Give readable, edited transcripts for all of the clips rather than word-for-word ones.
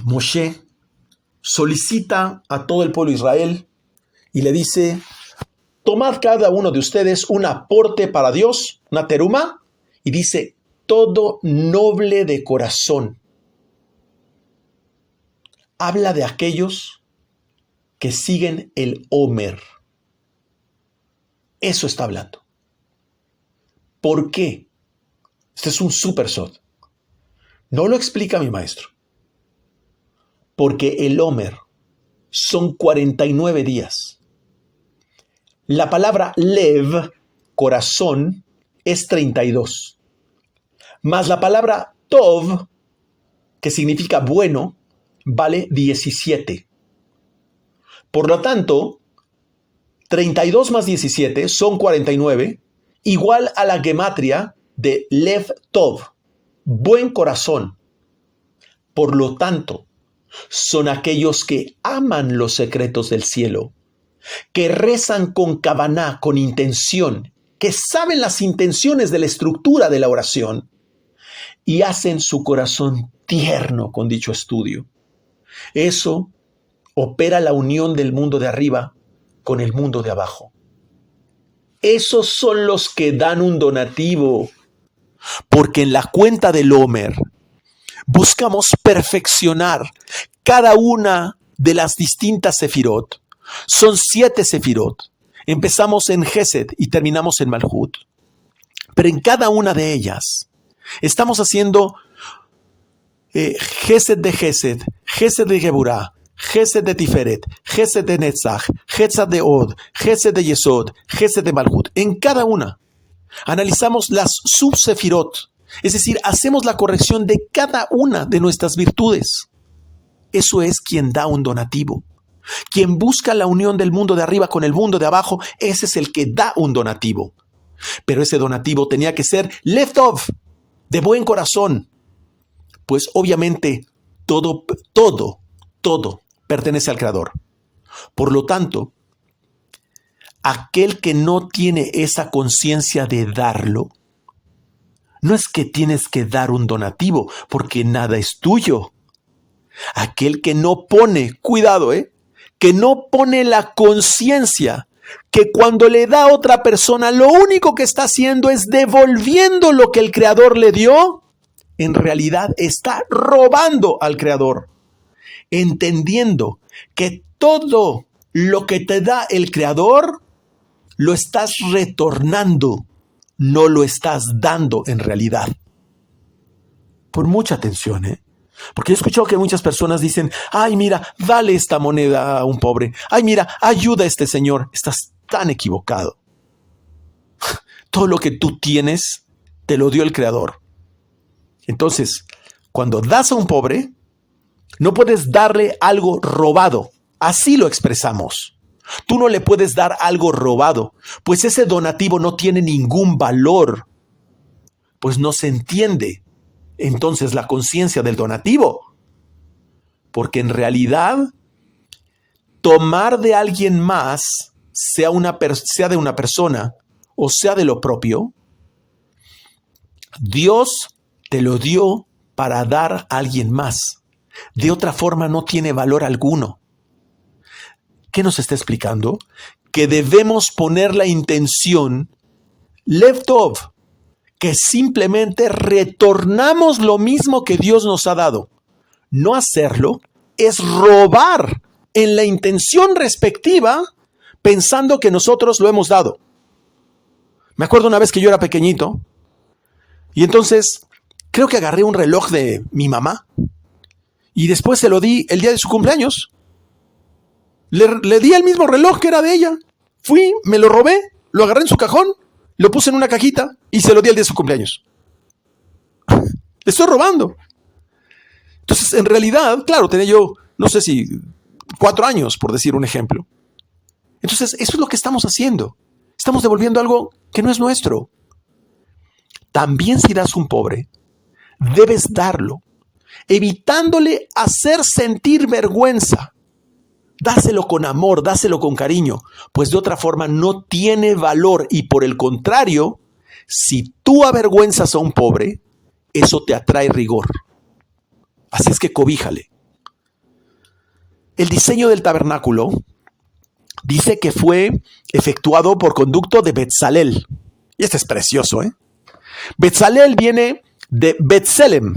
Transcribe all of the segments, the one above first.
Moshe solicita a todo el pueblo de Israel y le dice: tomad cada uno de ustedes un aporte para Dios, una teruma, y dice: todo noble de corazón. Habla de aquellos que siguen el Omer. Eso está hablando. ¿Por qué? Este es un super sod. No lo explica mi maestro. Porque el Omer son 49 días. La palabra lev, corazón, es 32. Más la palabra tov, que significa bueno, vale 17. Por lo tanto, 32 más 17 son 49, igual a la gematria de lev tov, buen corazón. Por lo tanto, son aquellos que aman los secretos del cielo, que rezan con kavaná, con intención, que saben las intenciones de la estructura de la oración y hacen su corazón tierno con dicho estudio. Eso opera la unión del mundo de arriba con el mundo de abajo. Esos son los que dan un donativo, porque en la cuenta del Omer buscamos perfeccionar cada una de las distintas sefirot. Son 7 sefirot. Empezamos en Gesed y terminamos en Malhut. Pero en cada una de ellas estamos haciendo Gesed de Gesed, Gesed de Geburah, Gesed de Tiferet, Gesed de Netzach, Gesed de Od, Gesed de Yesod, Gesed de Malhut. En cada una analizamos las subsefirot, es decir, hacemos la corrección de cada una de nuestras virtudes. Eso es quien da un donativo. Quien busca la unión del mundo de arriba con el mundo de abajo, ese es el que da un donativo. Pero ese donativo tenía que ser lev-tov, de buen corazón. Pues obviamente todo pertenece al Creador. Por lo tanto, aquel que no tiene esa conciencia de darlo, no es que tienes que dar un donativo, porque nada es tuyo. Aquel que no pone, cuidado, que no pone la conciencia que cuando le da a otra persona, lo único que está haciendo es devolviendo lo que el Creador le dio, en realidad está robando al Creador, entendiendo que todo lo que te da el Creador lo estás retornando, no lo estás dando en realidad. Por mucha atención, porque he escuchado que muchas personas dicen: ay, mira, dale esta moneda a un pobre. Ay, mira, ayuda a este señor. Estás tan equivocado. Todo lo que tú tienes, te lo dio el Creador. Entonces, cuando das a un pobre, no puedes darle algo robado. Así lo expresamos. Tú no le puedes dar algo robado, pues ese donativo no tiene ningún valor. Pues no se entiende entonces la conciencia del donativo. Porque en realidad, tomar de alguien más, sea de una persona o sea de lo propio, Dios te lo dio para dar a alguien más. De otra forma no tiene valor alguno. ¿Qué nos está explicando? Que debemos poner la intención lev tov, que simplemente retornamos lo mismo que Dios nos ha dado. No hacerlo es robar en la intención respectiva, pensando que nosotros lo hemos dado. Me acuerdo una vez que yo era pequeñito, y entonces creo que agarré un reloj de mi mamá, y después se lo di el día de su cumpleaños. Le di el mismo reloj que era de ella. Fui, me lo robé, lo agarré en su cajón, lo puse en una cajita y se lo di el día de su cumpleaños. Le estoy robando. Entonces, en realidad, claro, tenía yo, no sé si 4 años, por decir un ejemplo. Entonces, eso es lo que estamos haciendo. Estamos devolviendo algo que no es nuestro. También si das un pobre, debes darlo, evitándole hacer sentir vergüenza. Dáselo con amor, dáselo con cariño, pues de otra forma no tiene valor y por el contrario, si tú avergüenzas a un pobre, eso te atrae rigor. Así es que cobíjale, El diseño del tabernáculo dice que fue efectuado por conducto de Betzalel. Y este es precioso, ¿eh? Betzalel viene de Betselem,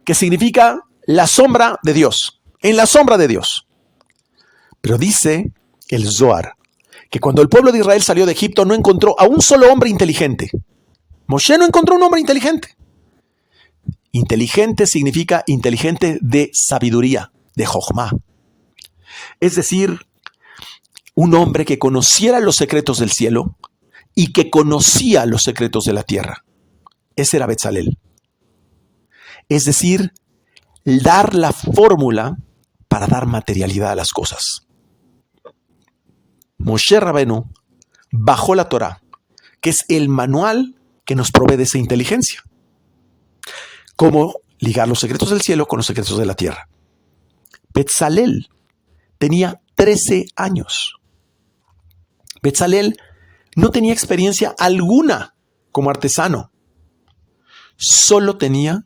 que significa la sombra de Dios, en la sombra de Dios. Pero dice el Zohar que cuando el pueblo de Israel salió de Egipto no encontró a un solo hombre inteligente. Moshe no encontró un hombre inteligente. Inteligente significa inteligente de sabiduría, de Jochma. Es decir, un hombre que conociera los secretos del cielo y que conocía los secretos de la tierra. Ese era Betzalel. Es decir, dar la fórmula para dar materialidad a las cosas. Moshe Rabenu bajó la Torá, que es el manual que nos provee de esa inteligencia. Cómo ligar los secretos del cielo con los secretos de la tierra. Betzalel tenía 13 años. Betzalel no tenía experiencia alguna como artesano. Solo tenía,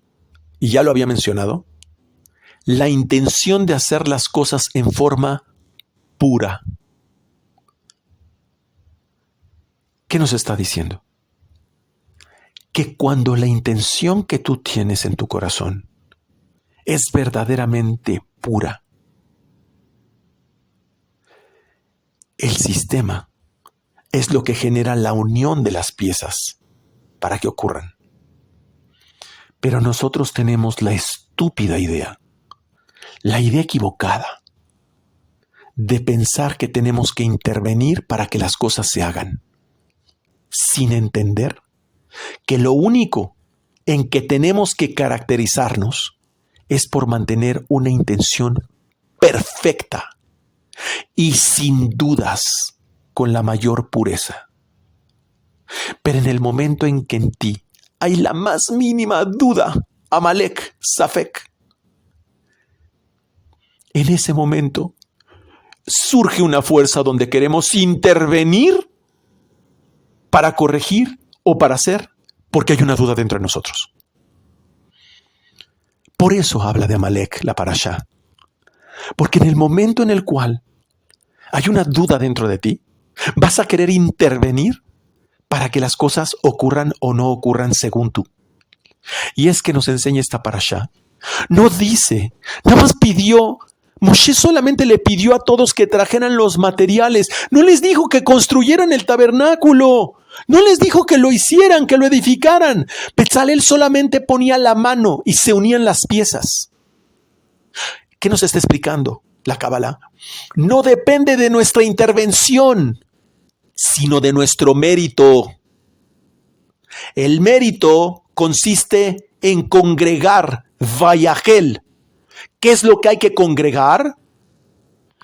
y ya lo había mencionado, la intención de hacer las cosas en forma pura. ¿Qué nos está diciendo? Que cuando la intención que tú tienes en tu corazón es verdaderamente pura, el sistema es lo que genera la unión de las piezas para que ocurran. Pero nosotros tenemos la estúpida idea, la idea equivocada de pensar que tenemos que intervenir para que las cosas se hagan, sin entender que lo único en que tenemos que caracterizarnos es por mantener una intención perfecta y sin dudas con la mayor pureza. Pero en el momento en que en ti hay la más mínima duda, Amalek, Safek, en ese momento surge una fuerza donde queremos intervenir para corregir o para hacer, porque hay una duda dentro de nosotros. Por eso habla de Amalek la parashá. Porque en el momento en el cual hay una duda dentro de ti, vas a querer intervenir para que las cosas ocurran o no ocurran según tú. Y es que nos enseña esta parashá. No dice, nada más pidió, Moshe solamente le pidió a todos que trajeran los materiales. No les dijo que construyeran el tabernáculo. No les dijo que lo hicieran, que lo edificaran. Betzalel solamente ponía la mano y se unían las piezas. ¿Qué nos está explicando la Cábala? No depende de nuestra intervención, sino de nuestro mérito. El mérito consiste en congregar, vayagel. ¿Qué es lo que hay que congregar?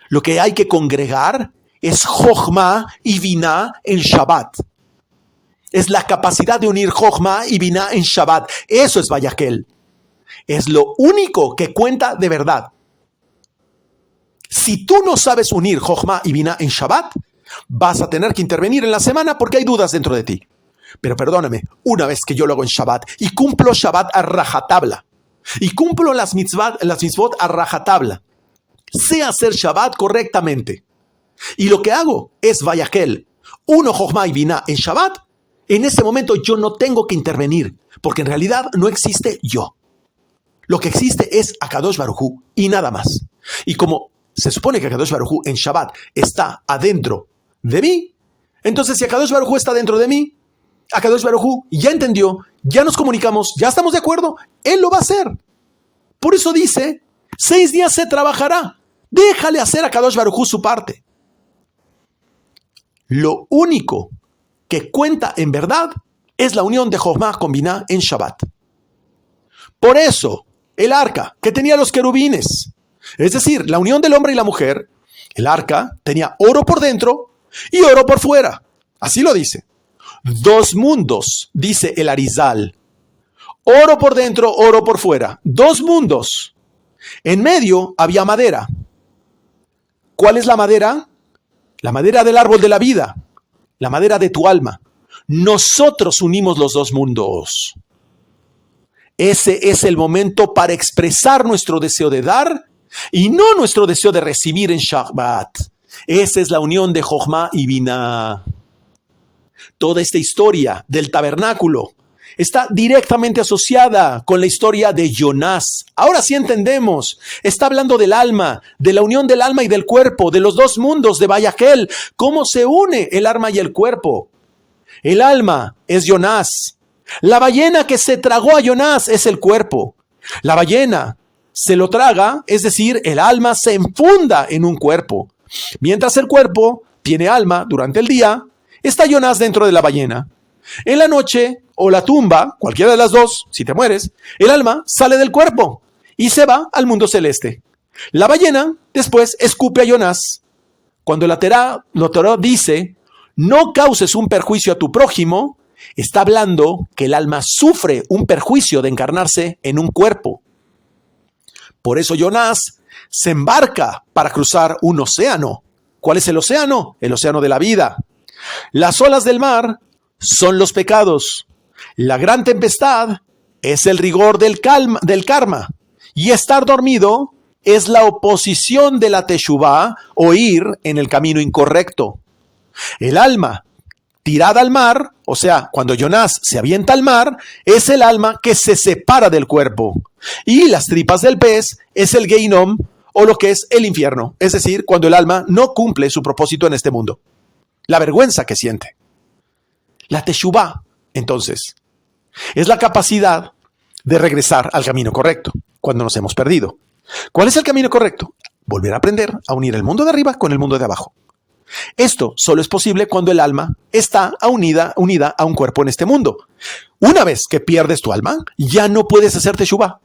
Lo que hay que congregar es Jochma y Biná en Shabbat. Es la capacidad de unir Jochma y Biná en Shabbat. Eso es vayagel. Es lo único que cuenta de verdad. Si tú no sabes unir Jochma y Biná en Shabbat, vas a tener que intervenir en la semana porque hay dudas dentro de ti. Pero perdóname, una vez que yo lo hago en Shabbat y cumplo Shabbat a rajatabla, y cumplo las mitzvot a rajatabla, sé hacer Shabbat correctamente, y lo que hago es vayagel, uno Jochma y Biná en Shabbat, en ese momento yo no tengo que intervenir, porque en realidad no existe yo. Lo que existe es Akadosh Baruj Hu y nada más. Y como se supone que Akadosh Baruj Hu en Shabbat está adentro de mí, entonces si Akadosh Baruj Hu está dentro de mí, Akadosh Baruj Hu ya entendió, ya nos comunicamos, ya estamos de acuerdo, Él lo va a hacer. Por eso dice, 6 días se trabajará, déjale hacer a Akadosh Baruj Hu su parte. Lo único que cuenta en verdad es la unión de Jochma con Biná en Shabbat. Por eso, el arca que tenía los querubines, es decir, la unión del hombre y la mujer, el arca tenía oro por dentro y oro por fuera. Así lo dice. 2 mundos, dice el Arizal. Oro por dentro, oro por fuera. 2 mundos. En medio había madera. ¿Cuál es la madera? La madera del árbol de la vida. La madera de tu alma. Nosotros unimos los 2 mundos. Ese es el momento para expresar nuestro deseo de dar y no nuestro deseo de recibir en Shabbat. Esa es la unión de Jochma y Binah. Toda esta historia del tabernáculo está directamente asociada con la historia de Jonás. Ahora sí entendemos. Está hablando del alma, de la unión del alma y del cuerpo, de los dos mundos de Vayakhel. ¿Cómo se une el alma y el cuerpo? El alma es Jonás. La ballena que se tragó a Jonás es el cuerpo. La ballena se lo traga, es decir, el alma se enfunda en un cuerpo. Mientras el cuerpo tiene alma durante el día, está Jonás dentro de la ballena. En la noche o la tumba, cualquiera de las dos, si te mueres, el alma sale del cuerpo y se va al mundo celeste. La ballena después escupe a Jonás. Cuando la Torá dice, no causes un perjuicio a tu prójimo, está hablando que el alma sufre un perjuicio de encarnarse en un cuerpo. Por eso Jonás se embarca para cruzar un océano. ¿Cuál es el océano? El océano de la vida. Las olas del mar son los pecados. La gran tempestad es el rigor del karma. Y estar dormido es la oposición de la teshuvá o ir en el camino incorrecto. El alma tirada al mar, o sea, cuando Jonás se avienta al mar, es el alma que se separa del cuerpo. Y las tripas del pez es el Geinom, o lo que es el infierno, es decir, cuando el alma no cumple su propósito en este mundo. La vergüenza que siente. La teshuvá, entonces, es la capacidad de regresar al camino correcto, cuando nos hemos perdido. ¿Cuál es el camino correcto? Volver a aprender a unir el mundo de arriba con el mundo de abajo. Esto solo es posible cuando el alma está unida a un cuerpo en este mundo. Una vez que pierdes tu alma, ya no puedes hacer teshuvá.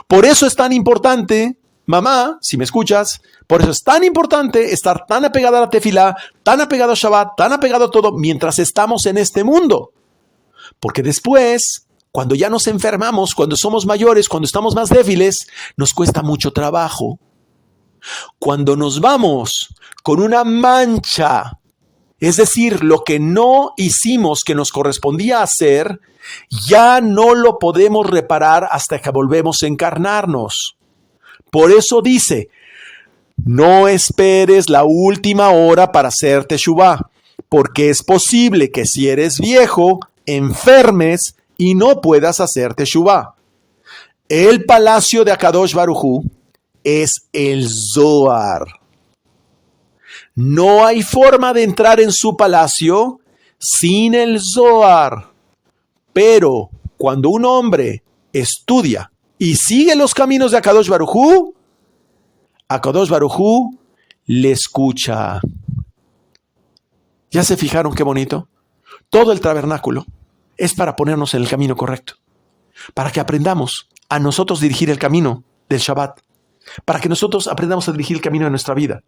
Por eso es tan importante, mamá, si me escuchas, por eso es tan importante estar tan apegada a la tefilá, tan apegado a Shabbat, tan apegado a todo, mientras estamos en este mundo. Porque después, cuando ya nos enfermamos, cuando somos mayores, cuando estamos más débiles, nos cuesta mucho trabajo. Cuando nos vamos con una mancha, es decir, lo que no hicimos que nos correspondía hacer, ya no lo podemos reparar hasta que volvemos a encarnarnos. Por eso dice, no esperes la última hora para hacer teshuvá, porque es posible que si eres viejo, enfermes y no puedas hacer teshuvá. El palacio de Akadosh Baruj Hu es el Zohar. No hay forma de entrar en su palacio sin el Zohar. Pero cuando un hombre estudia y sigue los caminos de Akadosh Baruj Hu le escucha. ¿Ya se fijaron qué bonito? Todo el tabernáculo es para ponernos en el camino correcto, para que aprendamos a nosotros dirigir el camino del Shabbat, para que nosotros aprendamos a dirigir el camino de nuestra vida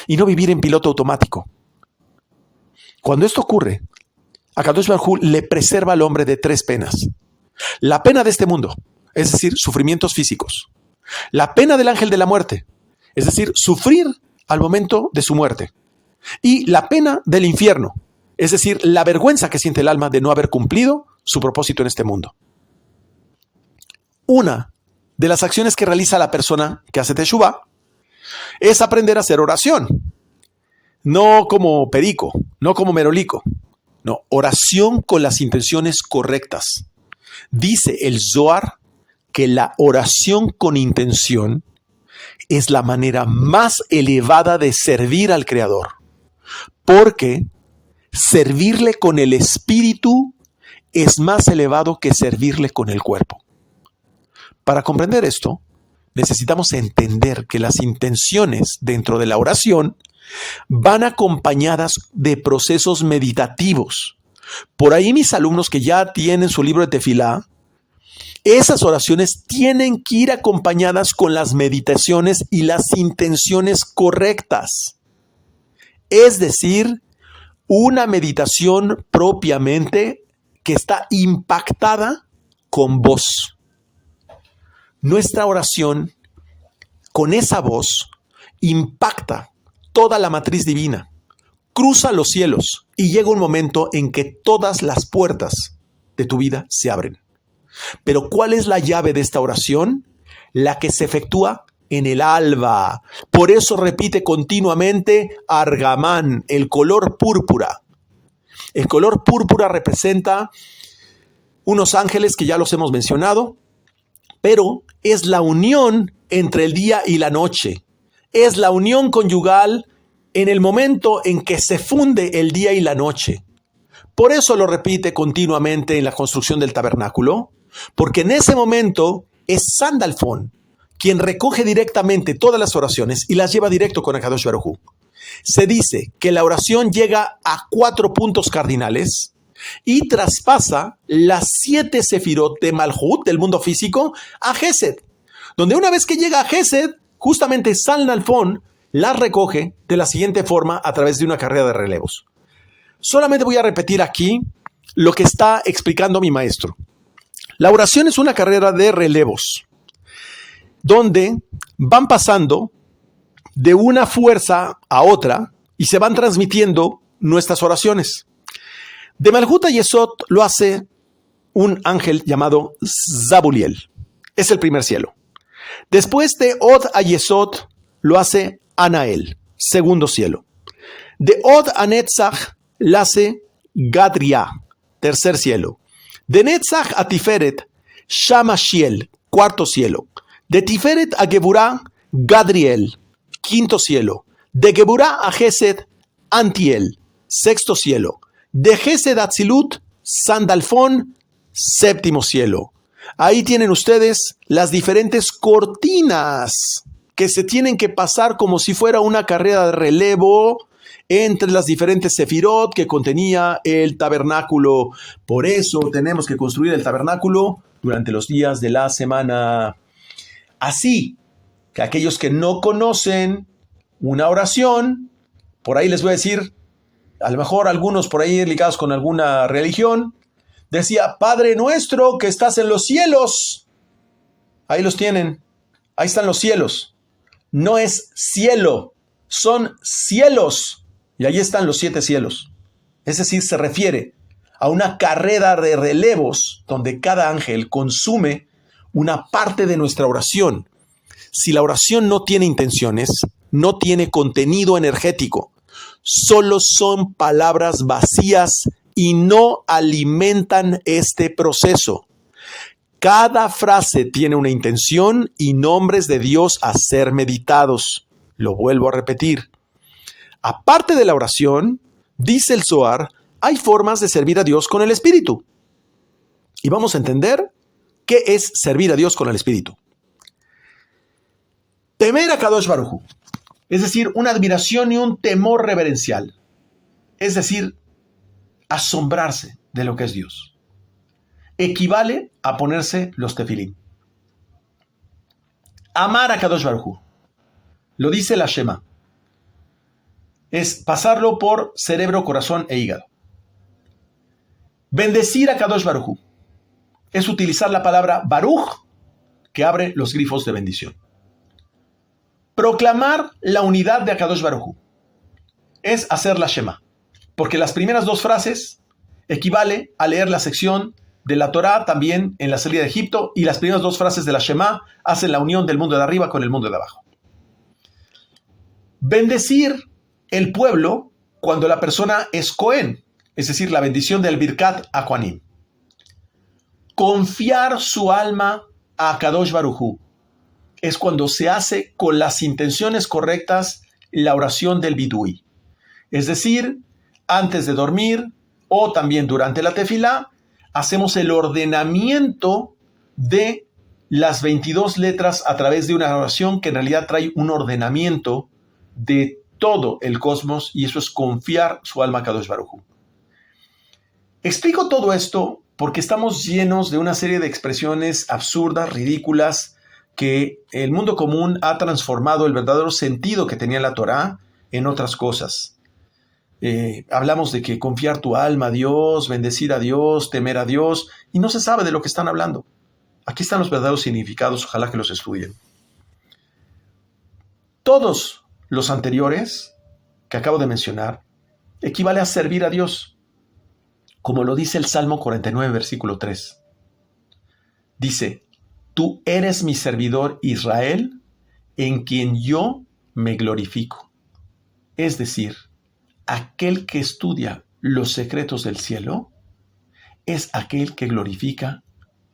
y no vivir en piloto automático. Cuando esto ocurre, Akadosh Baruj Hu le preserva al hombre de 3 penas. La pena de este mundo, es decir, sufrimientos físicos. La pena del ángel de la muerte, es decir, sufrir al momento de su muerte. Y la pena del infierno, es decir, la vergüenza que siente el alma de no haber cumplido su propósito en este mundo. Una de las acciones que realiza la persona que hace teshuvá es aprender a hacer oración. No como perico, no como merolico. No, oración con las intenciones correctas. Dice el Zohar que la oración con intención es la manera más elevada de servir al Creador. Porque servirle con el espíritu es más elevado que servirle con el cuerpo. Para comprender esto, necesitamos entender que las intenciones dentro de la oración van acompañadas de procesos meditativos. Por ahí mis alumnos que ya tienen su libro de tefilá, esas oraciones tienen que ir acompañadas con las meditaciones y las intenciones correctas. Es decir, una meditación propiamente que está impactada con voz. Nuestra oración, con esa voz, impacta toda la matriz divina, cruza los cielos y llega un momento en que todas las puertas de tu vida se abren. Pero ¿cuál es la llave de esta oración? La que se efectúa en el alba. Por eso repite continuamente Argamán, el color púrpura. El color púrpura representa unos ángeles que ya los hemos mencionado, pero es la unión entre el día y la noche. Es la unión conyugal en el momento en que se funde el día y la noche. Por eso lo repite continuamente en la construcción del tabernáculo, porque en ese momento es Sandalfón quien recoge directamente todas las oraciones y las lleva directo con Akadosh Baruj Hu. Se dice que la oración llega a 4 puntos cardinales y traspasa las 7 sefirot de Malhut, del mundo físico, a Gesed, donde una vez que llega a Gesed, justamente Sandalfón las recoge de la siguiente forma a través de una carrera de relevos. Solamente voy a repetir aquí lo que está explicando mi maestro. La oración es una carrera de relevos, donde van pasando de una fuerza a otra y se van transmitiendo nuestras oraciones. De Malhut a Yesod lo hace un ángel llamado Zabuliel. Es el primer cielo. Después de Od a Yesod lo hace Anael, segundo cielo. De Od a Netzach lo hace Gadria, tercer cielo. De Netzach a Tiferet, Shamashiel, cuarto cielo. De Tiferet a Geburá, Gadriel, quinto cielo. De Geburá a Gesed, Antiel, sexto cielo. De Gesed a Tzilut, Sandalfón, séptimo cielo. Ahí tienen ustedes las diferentes cortinas que se tienen que pasar como si fuera una carrera de relevo entre las diferentes sefirot que contenía el tabernáculo. Por eso tenemos que construir el tabernáculo durante los días de la semana. Así que aquellos que no conocen una oración, por ahí les voy a decir, a lo mejor algunos por ahí ligados con alguna religión, decía, Padre nuestro que estás en los cielos. Ahí los tienen, ahí están los cielos. No es cielo, son cielos. Y ahí están los 7 cielos. Es decir, se refiere a una carrera de relevos donde cada ángel consume una parte de nuestra oración. Si la oración no tiene intenciones, no tiene contenido energético, solo son palabras vacías y no alimentan este proceso. Cada frase tiene una intención y nombres de Dios a ser meditados. Lo vuelvo a repetir. Aparte de la oración, dice el Zohar, hay formas de servir a Dios con el Espíritu. Y vamos a entender qué es servir a Dios con el Espíritu. Temer a Kadosh Baruj Hu, es decir, una admiración y un temor reverencial. Es decir, asombrarse de lo que es Dios. Equivale a ponerse los tefilín. Amar a Kadosh Baruj Hu, lo dice la Shema, es pasarlo por cerebro, corazón e hígado. Bendecir a Kadosh Baruj Hu es utilizar la palabra Baruch, que abre los grifos de bendición. Proclamar la unidad de Akadosh Baruj Hu es hacer la Shema, porque las primeras 2 frases equivale a leer la sección de la Torá también en la salida de Egipto, y las primeras 2 frases de la Shema hacen la unión del mundo de arriba con el mundo de abajo. Bendecir el pueblo cuando la persona es Cohen, es decir, la bendición del Birkat a Kohanim. Confiar su alma a Akadosh Baruj Hu es cuando se hace con las intenciones correctas la oración del Bidui. Es decir, antes de dormir o también durante la tefilá, hacemos el ordenamiento de las 22 letras a través de una oración que en realidad trae un ordenamiento de todo el cosmos, y eso es confiar su alma a Kadosh Baruj Hu. Explico todo esto porque estamos llenos de una serie de expresiones absurdas, ridículas, que el mundo común ha transformado el verdadero sentido que tenía la Torá en otras cosas. Hablamos de que confiar tu alma a Dios, bendecir a Dios, temer a Dios, y no se sabe de lo que están hablando. Aquí están los verdaderos significados, ojalá que los estudien. Todos los anteriores que acabo de mencionar equivale a servir a Dios, como lo dice el Salmo 49, versículo 3. Dice, tú eres mi servidor Israel, en quien yo me glorifico. Es decir, aquel que estudia los secretos del cielo es aquel que glorifica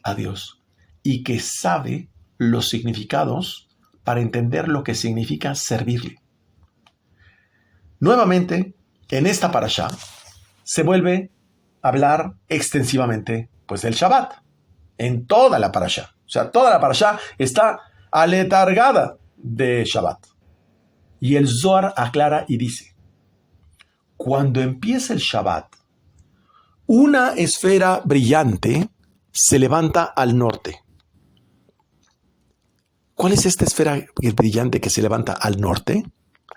a Dios y que sabe los significados para entender lo que significa servirle. Nuevamente, en esta parashá se vuelve a hablar extensivamente pues del Shabbat, en toda la parashá. O sea, toda la parashá está aletargada de Shabbat. Y el Zohar aclara y dice, cuando empieza el Shabbat, una esfera brillante se levanta al norte. ¿Cuál es esta esfera brillante que se levanta al norte?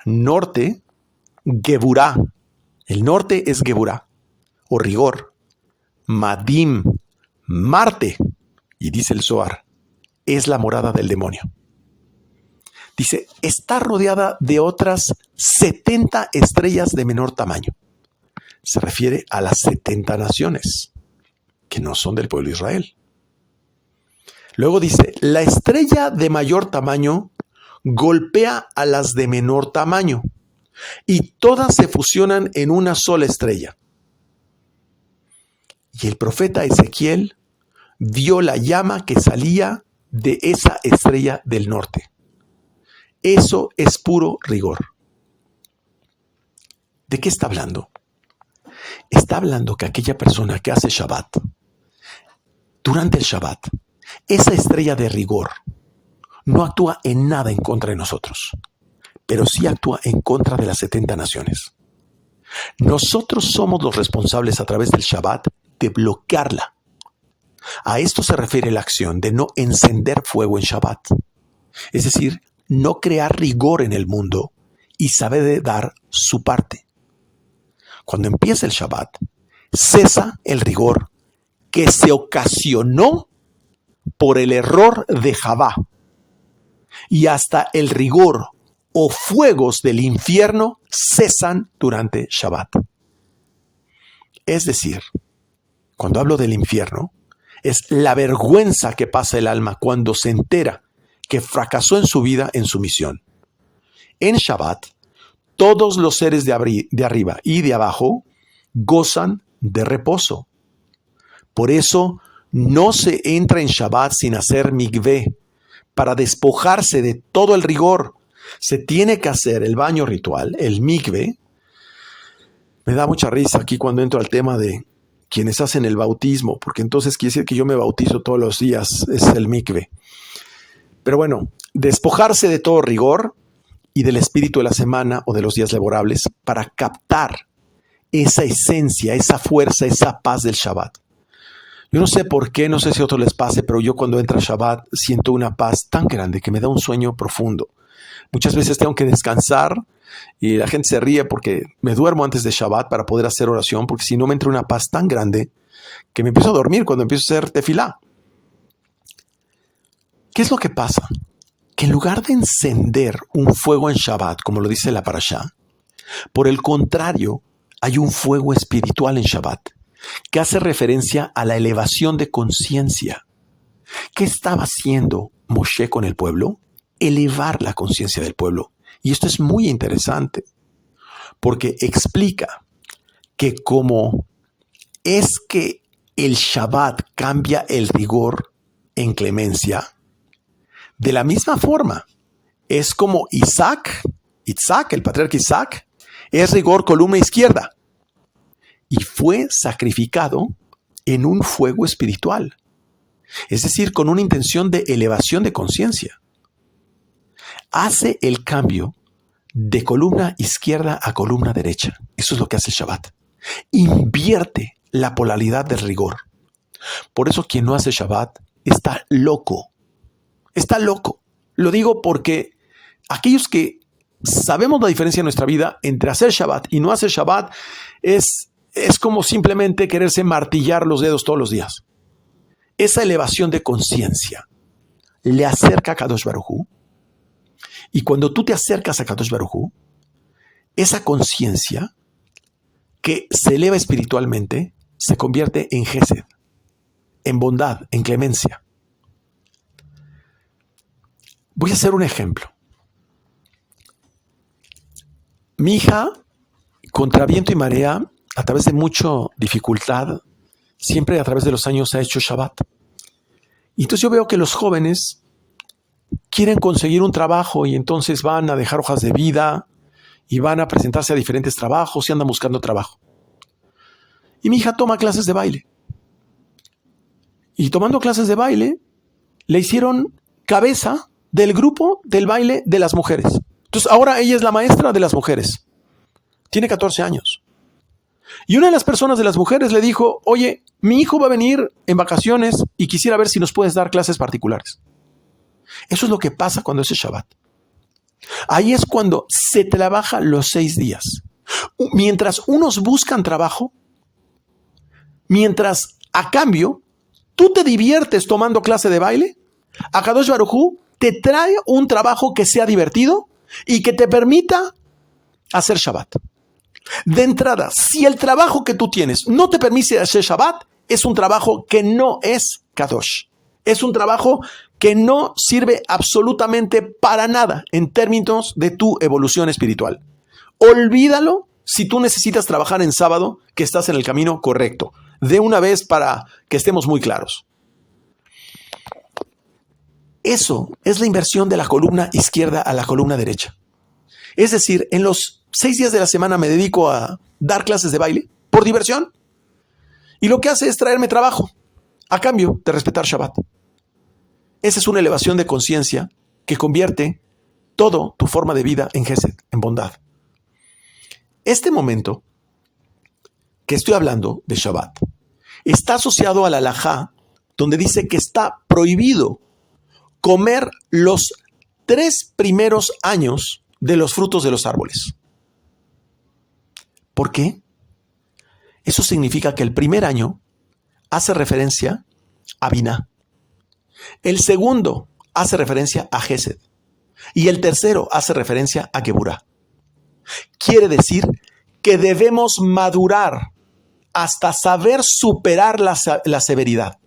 Norte, Geburá. El norte es Geburá, o rigor. Madim, Marte. Y dice el Zohar, es la morada del demonio. Dice, está rodeada de otras 70 estrellas de menor tamaño. Se refiere a las 70 naciones, que no son del pueblo de Israel. Luego dice, la estrella de mayor tamaño golpea a las de menor tamaño, y todas se fusionan en una sola estrella. Y el profeta Ezequiel vio la llama que salía de esa estrella del norte. Eso es puro rigor. ¿De qué está hablando? Está hablando que aquella persona que hace Shabbat, durante el Shabbat, esa estrella de rigor no actúa en nada en contra de nosotros, pero sí actúa en contra de las 70 naciones. Nosotros somos los responsables a través del Shabbat de bloquearla. A esto se refiere la acción de no encender fuego en Shabbat. Es decir, no crear rigor en el mundo y saber dar su parte. Cuando empieza el Shabbat, cesa el rigor que se ocasionó por el error de Javá. Y hasta el rigor o fuegos del infierno cesan durante Shabbat. Es decir, cuando hablo del infierno, es la vergüenza que pasa el alma cuando se entera que fracasó en su vida, en su misión. En Shabbat, todos los seres de arriba y de abajo gozan de reposo. Por eso no se entra en Shabbat sin hacer mikvé, para despojarse de todo el rigor. Se tiene que hacer el baño ritual, el mikvé. Me da mucha risa aquí cuando entro al tema de quienes hacen el bautismo, porque entonces quiere decir que yo me bautizo todos los días, es el mikvé. Pero bueno, despojarse de todo rigor y del espíritu de la semana o de los días laborables para captar esa esencia, esa fuerza, esa paz del Shabbat. Yo no sé por qué, no sé si a otros les pase, pero yo cuando entra Shabbat siento una paz tan grande que me da un sueño profundo. Muchas veces tengo que descansar y la gente se ríe porque me duermo antes de Shabbat para poder hacer oración, porque si no me entra una paz tan grande que me empiezo a dormir cuando empiezo a hacer tefilá. ¿Qué es lo que pasa? Que en lugar de encender un fuego en Shabbat, como lo dice la parashá, por el contrario, hay un fuego espiritual en Shabbat, que hace referencia a la elevación de conciencia. ¿Qué estaba haciendo Moshe con el pueblo? Elevar la conciencia del pueblo. Y esto es muy interesante, porque explica que como es que el Shabbat cambia el rigor en clemencia, de la misma forma, es como Isaac, el patriarca Isaac, es rigor columna izquierda. Y fue sacrificado en un fuego espiritual. Es decir, con una intención de elevación de conciencia. Hace el cambio de columna izquierda a columna derecha. Eso es lo que hace el Shabbat. Invierte la polaridad del rigor. Por eso quien no hace Shabbat está loco. Está loco. Lo digo porque aquellos que sabemos la diferencia en nuestra vida entre hacer Shabbat y no hacer Shabbat es como simplemente quererse martillar los dedos todos los días. Esa elevación de conciencia le acerca a Kadosh Baruj Hu. Y cuando tú te acercas a Kadosh Baruj Hu, esa conciencia que se eleva espiritualmente se convierte en Gesed, en bondad, en clemencia. Voy a hacer un ejemplo. Mi hija, contra viento y marea, a través de mucha dificultad, siempre a través de los años ha hecho Shabbat. Y entonces yo veo que los jóvenes quieren conseguir un trabajo y entonces van a dejar hojas de vida y van a presentarse a diferentes trabajos y andan buscando trabajo. Y mi hija toma clases de baile. Y tomando clases de baile, le hicieron cabeza del grupo del baile de las mujeres. Entonces ahora ella es la maestra de las mujeres. Tiene 14 años. Y una de las personas de las mujeres le dijo, oye, mi hijo va a venir en vacaciones y quisiera ver si nos puedes dar clases particulares. Eso es lo que pasa cuando es Shabbat. Ahí es cuando se trabaja los 6 días. Mientras unos buscan trabajo, mientras a cambio tú te diviertes tomando clase de baile, Akadosh Baruj Hu te trae un trabajo que sea divertido y que te permita hacer Shabbat. De entrada, si el trabajo que tú tienes no te permite hacer Shabbat, es un trabajo que no es Kadosh. Es un trabajo que no sirve absolutamente para nada en términos de tu evolución espiritual. Olvídalo si tú necesitas trabajar en sábado, que estás en el camino correcto. De una vez para que estemos muy claros. Eso es la inversión de la columna izquierda a la columna derecha. Es decir, en los 6 días de la semana me dedico a dar clases de baile por diversión. Y lo que hace es traerme trabajo a cambio de respetar Shabbat. Esa es una elevación de conciencia que convierte toda tu forma de vida en Gesed, en bondad. Este momento que estoy hablando de Shabbat está asociado a la halajá, donde dice que está prohibido comer los 3 primeros años de los frutos de los árboles. ¿Por qué? Eso significa que el primer año hace referencia a Biná. El segundo hace referencia a Gesed. Y el tercero hace referencia a Geburá. Quiere decir que debemos madurar hasta saber superar la severidad.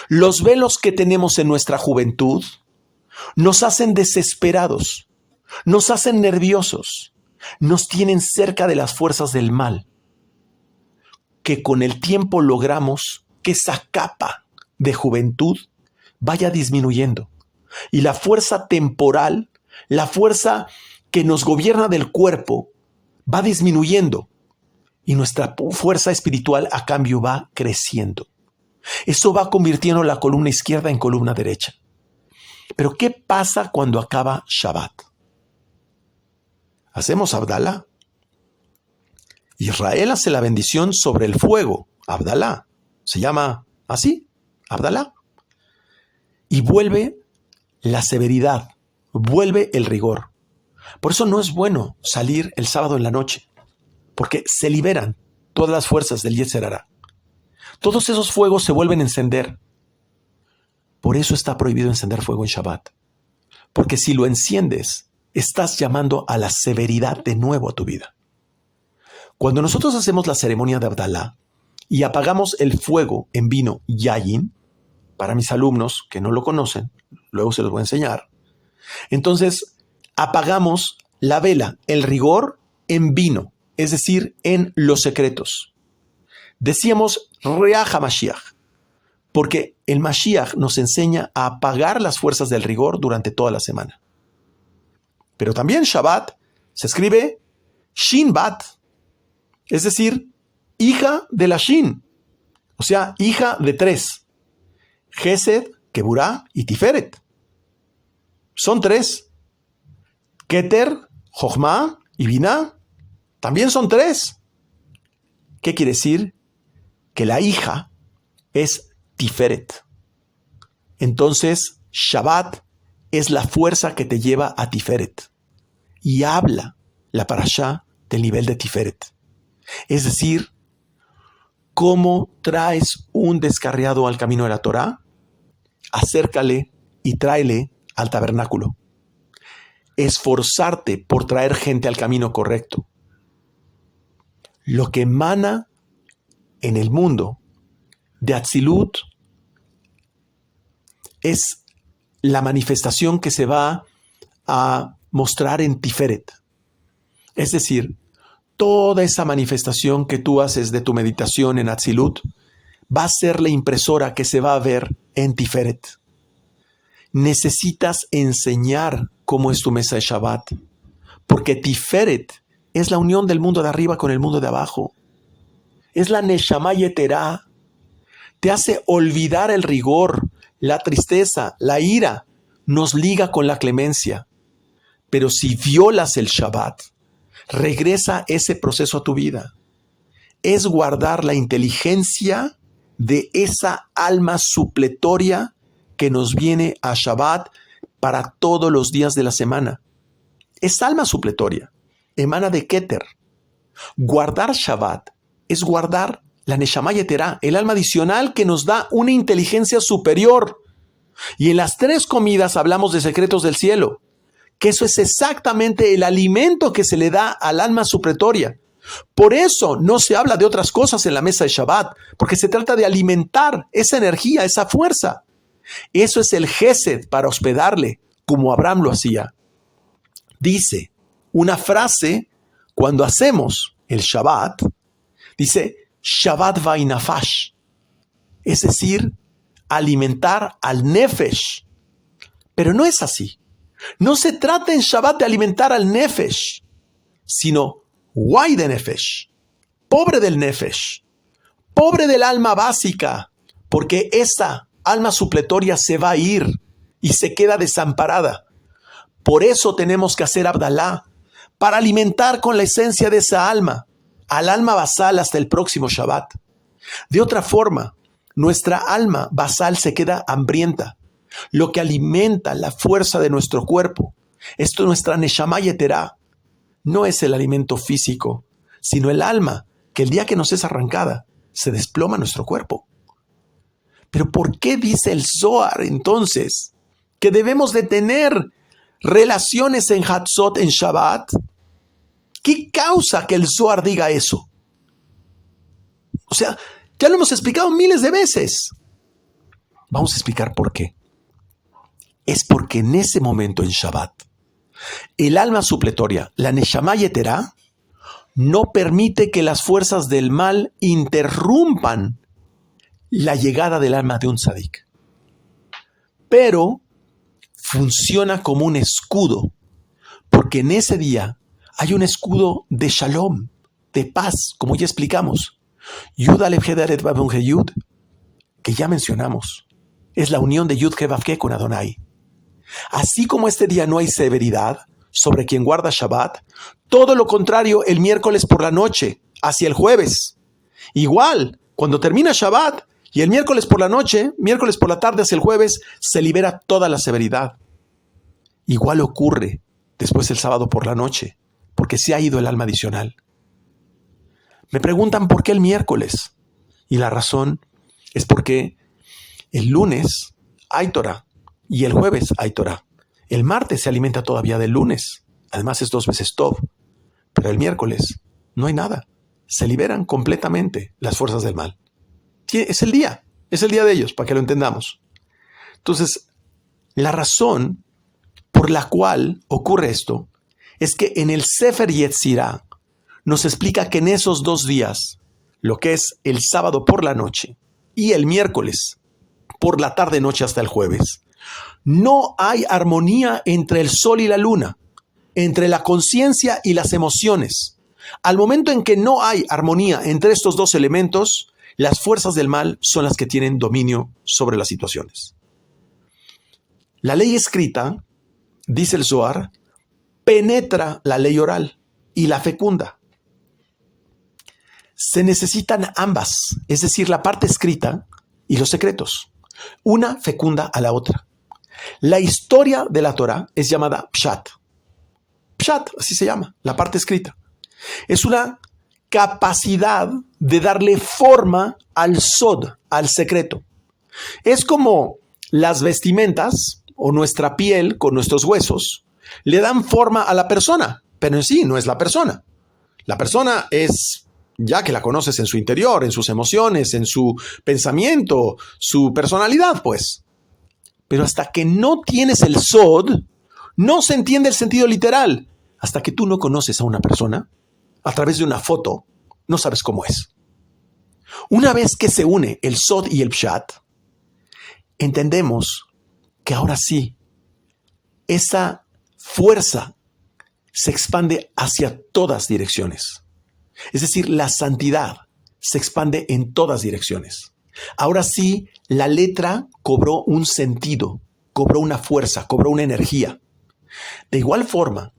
Los velos que tenemos en nuestra juventud nos hacen desesperados, nos hacen nerviosos, nos tienen cerca de las fuerzas del mal, que con el tiempo logramos que esa capa de juventud vaya disminuyendo y la fuerza temporal, la fuerza que nos gobierna del cuerpo, va disminuyendo y nuestra fuerza espiritual a cambio va creciendo. Eso va convirtiendo la columna izquierda en columna derecha. Pero ¿qué pasa cuando acaba Shabbat? Hacemos Abdalá. Israel hace la bendición sobre el fuego, Abdalá. Se llama así, Abdalá. Y vuelve la severidad, vuelve el rigor. Por eso no es bueno salir el sábado en la noche, porque se liberan todas las fuerzas del Yetzer Hará. Todos esos fuegos se vuelven a encender. Por eso está prohibido encender fuego en Shabbat. Porque si lo enciendes, estás llamando a la severidad de nuevo a tu vida. Cuando nosotros hacemos la ceremonia de Abdalá y apagamos el fuego en vino Yayin, para mis alumnos que no lo conocen, luego se los voy a enseñar, entonces apagamos la vela, el rigor, en vino, es decir, en los secretos. Decíamos Reach HaMashiach, porque el Mashiach nos enseña a apagar las fuerzas del rigor durante toda la semana. Pero también Shabbat se escribe Shin Bat, es decir, hija de la Shin, o sea, hija de 3. Gesed, Geburá y Tiferet. Son 3. Keter, Jochma y Biná también son 3. ¿Qué quiere decir? Que la hija es Tiferet. Entonces, Shabbat es la fuerza que te lleva a Tiferet. Y habla la parashá del nivel de Tiferet. Es decir, ¿cómo traes un descarriado al camino de la Torá? Acércale y tráele al tabernáculo. Esforzarte por traer gente al camino correcto. Lo que emana en el mundo de Atzilut es la manifestación que se va a mostrar en Tiferet. Es decir, toda esa manifestación que tú haces de tu meditación en Atzilut va a ser la impresora que se va a ver en Tiferet. Necesitas enseñar cómo es tu mesa de Shabbat, porque Tiferet es la unión del mundo de arriba con el mundo de abajo. Es la Neshama Yeterá. Te hace olvidar el rigor, la tristeza, la ira. Nos liga con la clemencia. Pero si violas el Shabbat, regresa ese proceso a tu vida. Es guardar la inteligencia de esa alma supletoria que nos viene a Shabbat para todos los días de la semana. Esa alma supletoria emana de Keter. Guardar Shabbat es guardar la Neshama Yeterá, el alma adicional que nos da una inteligencia superior. Y en las 3 comidas hablamos de secretos del cielo, que eso es exactamente el alimento que se le da al alma supletoria. Por eso no se habla de otras cosas en la mesa de Shabbat, porque se trata de alimentar esa energía, esa fuerza. Eso es el Gesed para hospedarle, como Abraham lo hacía. Dice una frase cuando hacemos el Shabbat, dice Shabbat Vainafash, es decir, alimentar al Nefesh. Pero no es así. No se trata en Shabbat de alimentar al Nefesh, sino Guay de Nefesh, pobre del Nefesh, pobre del alma básica, porque esa alma supletoria se va a ir y se queda desamparada. Por eso tenemos que hacer Abdalá, para alimentar con la esencia de esa alma, al alma basal hasta el próximo Shabbat. De otra forma, nuestra alma basal se queda hambrienta. Lo que alimenta la fuerza de nuestro cuerpo, esto es nuestra Neshama Yeterá, no es el alimento físico, sino el alma, que el día que nos es arrancada, se desploma nuestro cuerpo. Pero ¿por qué dice el Zohar entonces que debemos de tener relaciones en Hatzot, en Shabbat? ¿Qué causa que el Zohar diga eso? O sea, ya lo hemos explicado miles de veces. Vamos a explicar por qué. Es porque en ese momento en Shabbat, el alma supletoria, la Neshama Yeterá, no permite que las fuerzas del mal interrumpan la llegada del alma de un tzadik. Pero funciona como un escudo, porque en ese día hay un escudo de shalom, de paz, como ya explicamos. Yud Alef He Dalet Vav He Yud, que ya mencionamos, es la unión de Yud He Vav He con Adonai. Así como este día no hay severidad sobre quien guarda Shabbat, todo lo contrario el miércoles por la noche, hacia el jueves. Igual, cuando termina Shabbat y el miércoles por la noche, miércoles por la tarde hacia el jueves, se libera toda la severidad. Igual ocurre después el sábado por la noche, porque se ha ido el alma adicional. Me preguntan por qué el miércoles. Y la razón es porque el lunes hay Torah y el jueves hay Torah. El martes se alimenta todavía del lunes. Además es 2 veces Tov. Pero el miércoles no hay nada. Se liberan completamente las fuerzas del mal. Es el día de ellos, para que lo entendamos. Entonces, la razón por la cual ocurre esto es que en el Sefer Yetzirah nos explica que en esos 2 días, lo que es el sábado por la noche y el miércoles por la tarde-noche hasta el jueves, no hay armonía entre el sol y la luna, entre la conciencia y las emociones. Al momento en que no hay armonía entre estos 2 elementos, las fuerzas del mal son las que tienen dominio sobre las situaciones. La ley escrita, dice el Zohar, penetra la ley oral y la fecunda. Se necesitan ambas, es decir, la parte escrita y los secretos. Una fecunda a la otra. La historia de la Torah es llamada Pshat. Pshat, así se llama, la parte escrita. Es una capacidad de darle forma al sod, al secreto. Es como las vestimentas o nuestra piel con nuestros huesos le dan forma a la persona, pero en sí no es la persona. La persona es, ya que la conoces en su interior, en sus emociones, en su pensamiento, su personalidad, pues. Pero hasta que no tienes el sod, no se entiende el sentido literal. hasta que tú no conoces a una persona, a través de una foto, no sabes cómo es. Una vez que se une el Sod y el Pshat, entendemos que ahora sí, esa fuerza se expande hacia todas direcciones. Es decir, la santidad se expande en todas direcciones. Ahora sí, la letra cobró un sentido, cobró una fuerza, cobró una energía. De igual forma,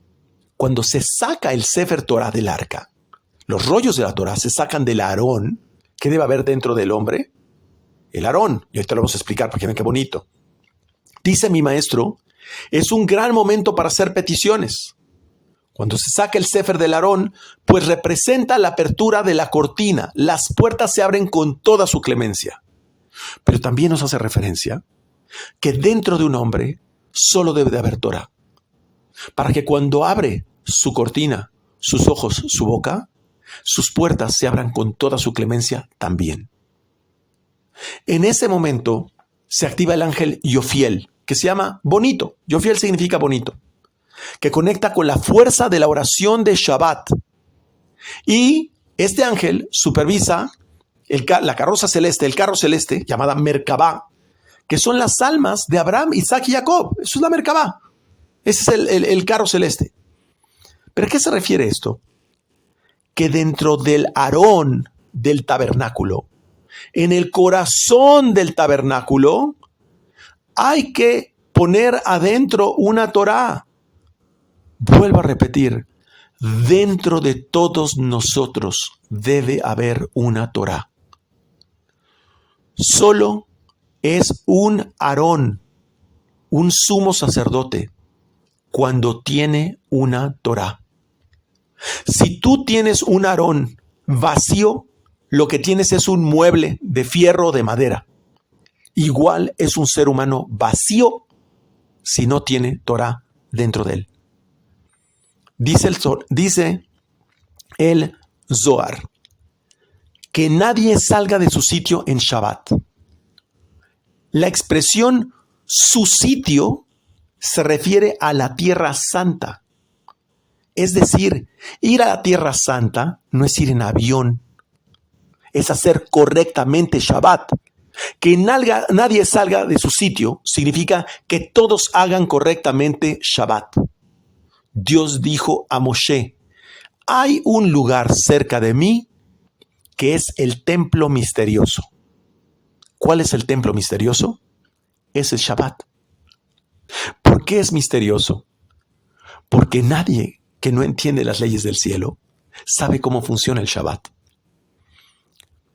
cuando se saca el Sefer Torah del arca, los rollos de la Torah se sacan del Aarón. ¿Qué debe haber dentro del hombre? El Aarón. Y ahorita lo vamos a explicar para que vean qué bonito. Dice mi maestro, es un gran momento para hacer peticiones. Cuando se saca el Sefer del Aarón, pues representa la apertura de la cortina. Las puertas se abren con toda su clemencia. Pero también nos hace referencia que dentro de un hombre solo debe de haber Torah. Para que cuando abre su cortina, sus ojos, su boca, sus puertas se abran con toda su clemencia también. En ese momento se activa el ángel Yofiel, que se llama bonito. Yofiel significa bonito, que conecta con la fuerza de la oración de Shabbat. Y este ángel supervisa la carroza celeste, el carro celeste, llamada Merkabá, que son las almas de Abraham, Isaac y Jacob. Eso es la Merkabá. Ese es el carro celeste. ¿Pero a qué se refiere esto? Que dentro del Aarón del tabernáculo, en el corazón del tabernáculo, hay que poner adentro una Torá. Vuelvo a repetir, dentro de todos nosotros debe haber una Torá. Solo es un Aarón, un sumo sacerdote, cuando tiene una Torá. Si tú tienes un Aarón vacío, lo que tienes es un mueble de fierro o de madera. Igual es un ser humano vacío si no tiene Torá dentro de él. Dice el Zohar que nadie salga de su sitio en Shabbat. La expresión su sitio se refiere a la Tierra Santa. Es decir, ir a la Tierra Santa no es ir en avión, es hacer correctamente Shabbat. Que nadie salga de su sitio significa que todos hagan correctamente Shabbat. Dios dijo a Moshe, hay un lugar cerca de mí que es el templo misterioso. ¿Cuál es el templo misterioso? Es el Shabbat. ¿Por qué es misterioso? Porque nadie que no entiende las leyes del cielo sabe cómo funciona el Shabbat.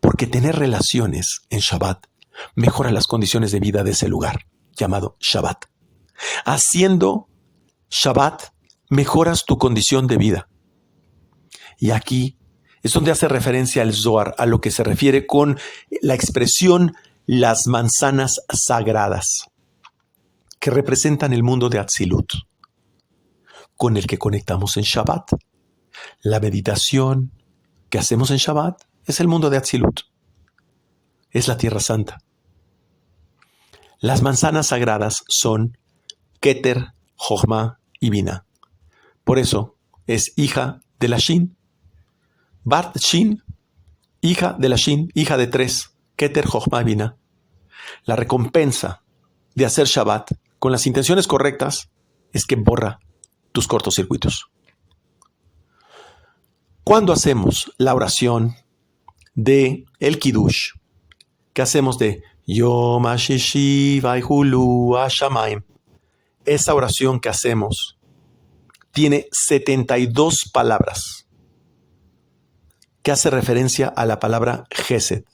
Porque tener relaciones en Shabbat mejora las condiciones de vida de ese lugar, llamado Shabbat. Haciendo Shabbat, mejoras tu condición de vida. Y aquí es donde hace referencia el Zohar a lo que se refiere con la expresión las manzanas sagradas, que representan el mundo de Atzilut, con el que conectamos en Shabbat. La meditación que hacemos en Shabbat es el mundo de Atzilut. Es la Tierra Santa. Las manzanas sagradas son Keter, Jochma y Bina. Por eso es hija de la Shin. Bart Shin, hija de la Shin, hija de 3. Keter, Jochma y Bina. La recompensa de hacer Shabbat con las intenciones correctas es que borra tus cortocircuitos. Cuando hacemos la oración de el Kiddush, que hacemos de Yom HaShishi Vaihulu HaShamayim, esa oración que hacemos tiene 72 palabras que hace referencia a la palabra Gesed.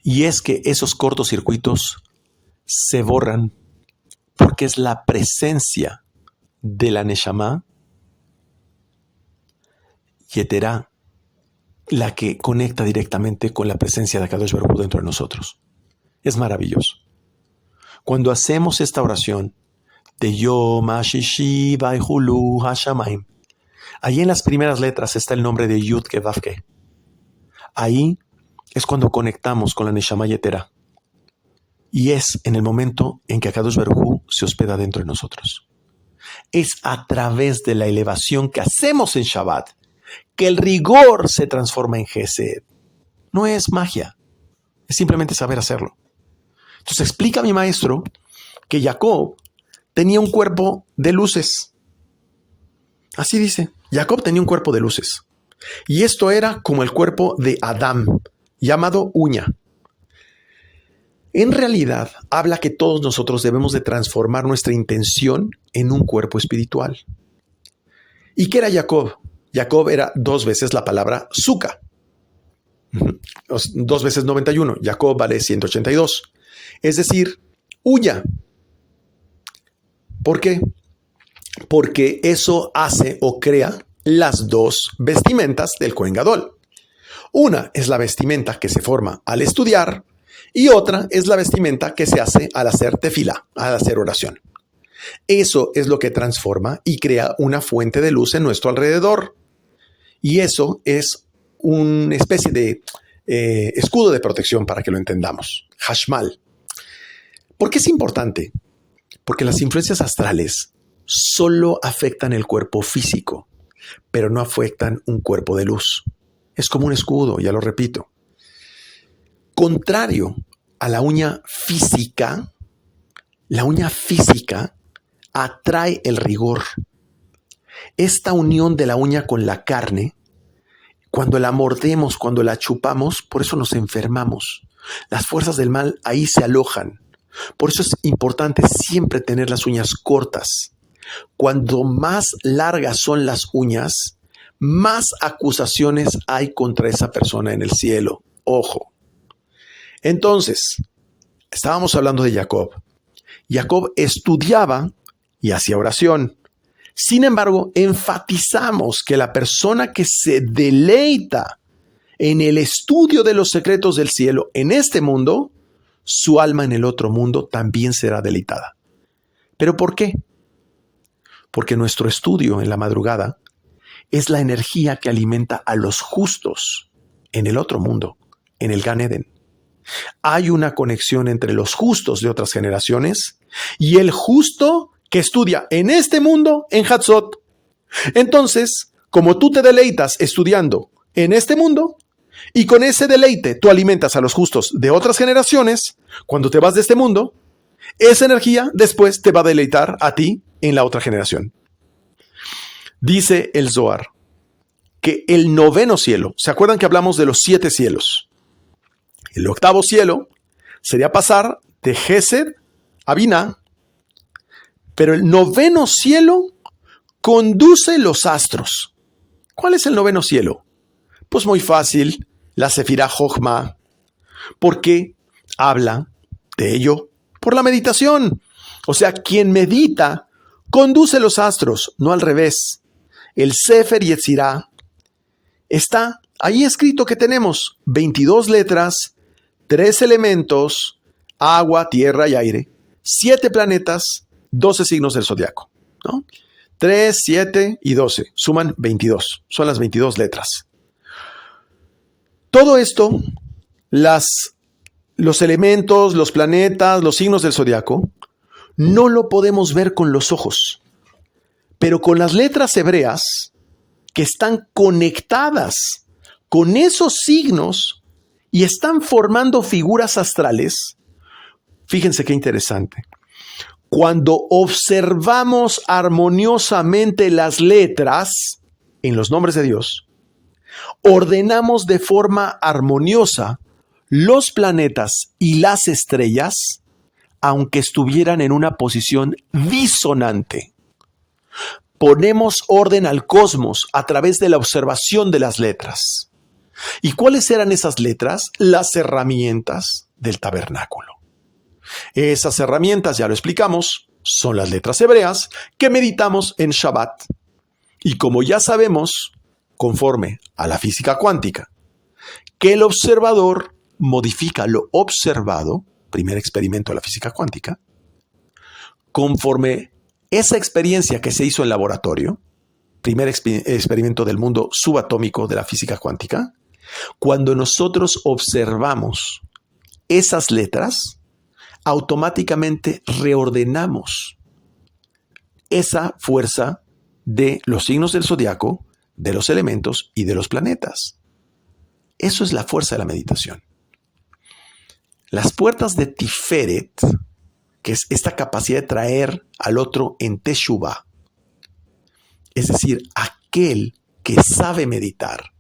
Y es que esos cortocircuitos se borran porque es la presencia de la Neshama Yeterá la que conecta directamente con la presencia de Akadosh Baruj Hu dentro de nosotros. Es maravilloso. Cuando hacemos esta oración de Yom HaShishi Vaihulu HaShamayim, ahí en las primeras letras está el nombre de Yud Ke Vav Ke. Ahí es cuando conectamos con la Neshama Yeterá. Y es en el momento en que Akadosh Baruj Hu se hospeda dentro de nosotros. es a través de la elevación que hacemos en Shabbat que el rigor se transforma en Gesed. No es magia, es simplemente saber hacerlo. Entonces explica mi maestro que Jacob tenía un cuerpo de luces. Así dice, Jacob tenía un cuerpo de luces. Y esto era como el cuerpo de Adán, llamado uña. En realidad, habla que todos nosotros debemos de transformar nuestra intención en un cuerpo espiritual. ¿Y qué era Jacob? Jacob era 2 veces la palabra Suka. 2 veces 91. Jacob vale 182. Es decir, huya. ¿Por qué? Porque eso hace o crea las 2 vestimentas del Kohen Gadol. Una es la vestimenta que se forma al estudiar y otra es la vestimenta que se hace al hacer tefilá, al hacer oración. Eso es lo que transforma y crea una fuente de luz en nuestro alrededor. Y eso es una especie de escudo de protección para que lo entendamos. Hashmal. ¿Por qué es importante? Porque las influencias astrales solo afectan el cuerpo físico, pero no afectan un cuerpo de luz. Es como un escudo, ya lo repito. Contrario a la uña física atrae el rigor. Esta unión de la uña con la carne, cuando la mordemos, cuando la chupamos, por eso nos enfermamos. Las fuerzas del mal ahí se alojan. Por eso es importante siempre tener las uñas cortas. Cuando más largas son las uñas, más acusaciones hay contra esa persona en el cielo. Ojo. Entonces, estábamos hablando de Jacob. Jacob estudiaba y hacía oración. Sin embargo, enfatizamos que la persona que se deleita en el estudio de los secretos del cielo en este mundo, su alma en el otro mundo también será deleitada. ¿Pero por qué? Porque nuestro estudio en la madrugada es la energía que alimenta a los justos en el otro mundo, en el Gan Eden. Hay una conexión entre los justos de otras generaciones y el justo que estudia en este mundo en Hatzot. Entonces, como tú te deleitas estudiando en este mundo y con ese deleite tú alimentas a los justos de otras generaciones, cuando te vas de este mundo, esa energía después te va a deleitar a ti en la otra generación. Dice el Zohar que el 9º cielo, ¿se acuerdan que hablamos de los 7 cielos? El 8º cielo sería pasar de Gesed a Binah, pero el 9º cielo conduce los astros. ¿Cuál es el 9º cielo? Pues muy fácil, la Sefirá Jochma, porque habla de ello por la meditación. O sea, quien medita conduce los astros, no al revés. El Sefer Yetzirah está ahí escrito que tenemos 22 letras, 3 elementos, agua, tierra y aire, 7 planetas, 12 signos del zodiaco, ¿no? 3, 7 y 12, suman 22, son las 22 letras. Todo esto, los elementos, los planetas, los signos del zodiaco, no lo podemos ver con los ojos, pero con las letras hebreas que están conectadas con esos signos y están formando figuras astrales. Fíjense qué interesante. Cuando observamos armoniosamente las letras en los nombres de Dios, ordenamos de forma armoniosa los planetas y las estrellas, aunque estuvieran en una posición disonante. Ponemos orden al cosmos a través de la observación de las letras. ¿Y cuáles eran esas letras? Las herramientas del tabernáculo. Esas herramientas, ya lo explicamos, son las letras hebreas que meditamos en Shabbat. Y como ya sabemos, conforme a la física cuántica, que el observador modifica lo observado, primer experimento de la física cuántica, conforme esa experiencia que se hizo en laboratorio, primer experimento del mundo subatómico de la física cuántica, cuando nosotros observamos esas letras, automáticamente reordenamos esa fuerza de los signos del zodiaco, de los elementos y de los planetas. Eso es la fuerza de la meditación. Las puertas de Tiferet, que es esta capacidad de traer al otro en Teshuvah, es decir, aquel que sabe meditar,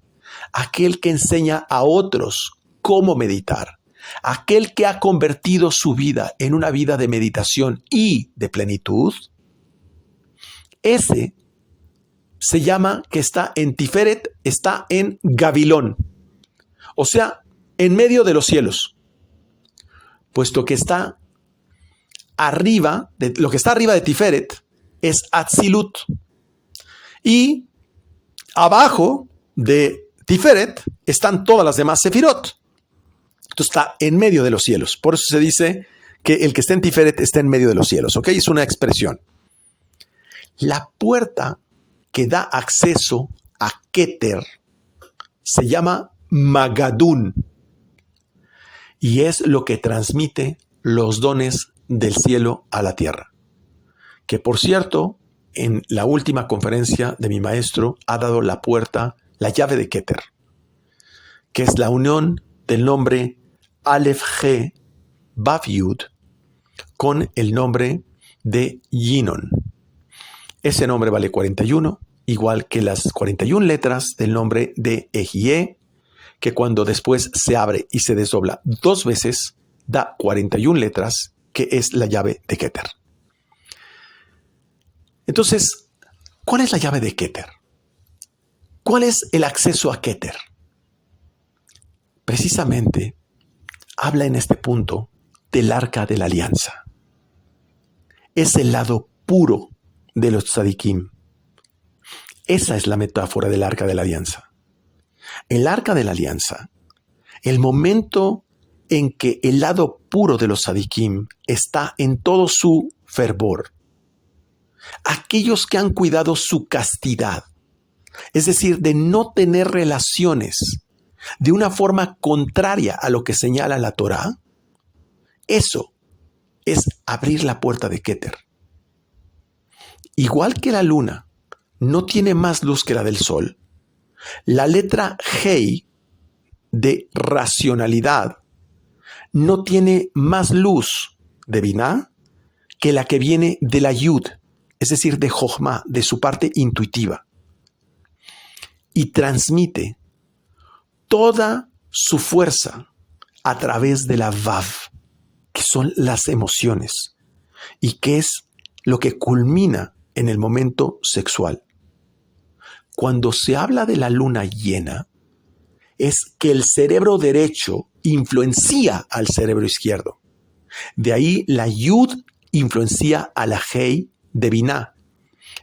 aquel que enseña a otros cómo meditar, aquel que ha convertido su vida en una vida de meditación y de plenitud, ese se llama que está en Tiferet, está en Gavilón, o sea, en medio de los cielos, puesto que está arriba, lo que está arriba de Tiferet es Atzilut, y abajo de Tiferet están todas las demás Sefirot. Entonces está en medio de los cielos. Por eso se dice que el que está en Tiferet está en medio de los cielos. ¿Ok? Es una expresión. La puerta que da acceso a Keter se llama Magadún. Y es lo que transmite los dones del cielo a la tierra. Que por cierto, en la última conferencia de mi maestro ha dado la puerta, la llave de Keter, que es la unión del nombre Aleph He Vav Yud con el nombre de Yinon. Ese nombre vale 41, igual que las 41 letras del nombre de Ejie, que cuando después se abre y se desdobla 2 veces, da 41 letras, que es la llave de Keter. Entonces, ¿cuál es la llave de Keter? ¿Cuál es el acceso a Keter? Precisamente, habla en este punto del arca de la alianza. Es el lado puro de los tzadikim. Esa es la metáfora del arca de la alianza. El arca de la alianza, el momento en que el lado puro de los tzadikim está en todo su fervor. Aquellos que han cuidado su castidad, es decir, de no tener relaciones de una forma contraria a lo que señala la Torá, eso es abrir la puerta de Keter. Igual que la luna no tiene más luz que la del sol, la letra Hei de racionalidad no tiene más luz de Biná que la que viene de la Yud, es decir, de Jochma, de su parte intuitiva, y transmite toda su fuerza a través de la Vav, que son las emociones, y que es lo que culmina en el momento sexual. Cuando se habla de la luna llena, es que el cerebro derecho influencia al cerebro izquierdo. De ahí la Yud influencia a la Hei de Biná.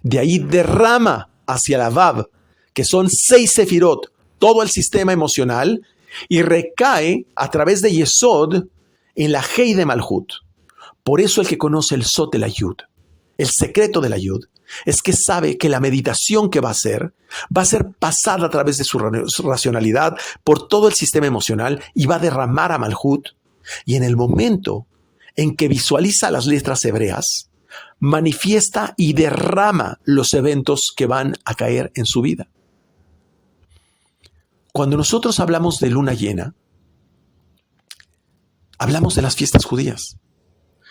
De ahí derrama hacia la Vav, que son 6 sefirot, todo el sistema emocional, y recae a través de Yesod en la Hei de Malhut. Por eso el que conoce el Sot de la Yud, el secreto de la Yud, es que sabe que la meditación que va a ser pasada a través de su racionalidad por todo el sistema emocional y va a derramar a Malhut. Y en el momento en que visualiza las letras hebreas, manifiesta y derrama los eventos que van a caer en su vida. Cuando nosotros hablamos de luna llena, hablamos de las fiestas judías.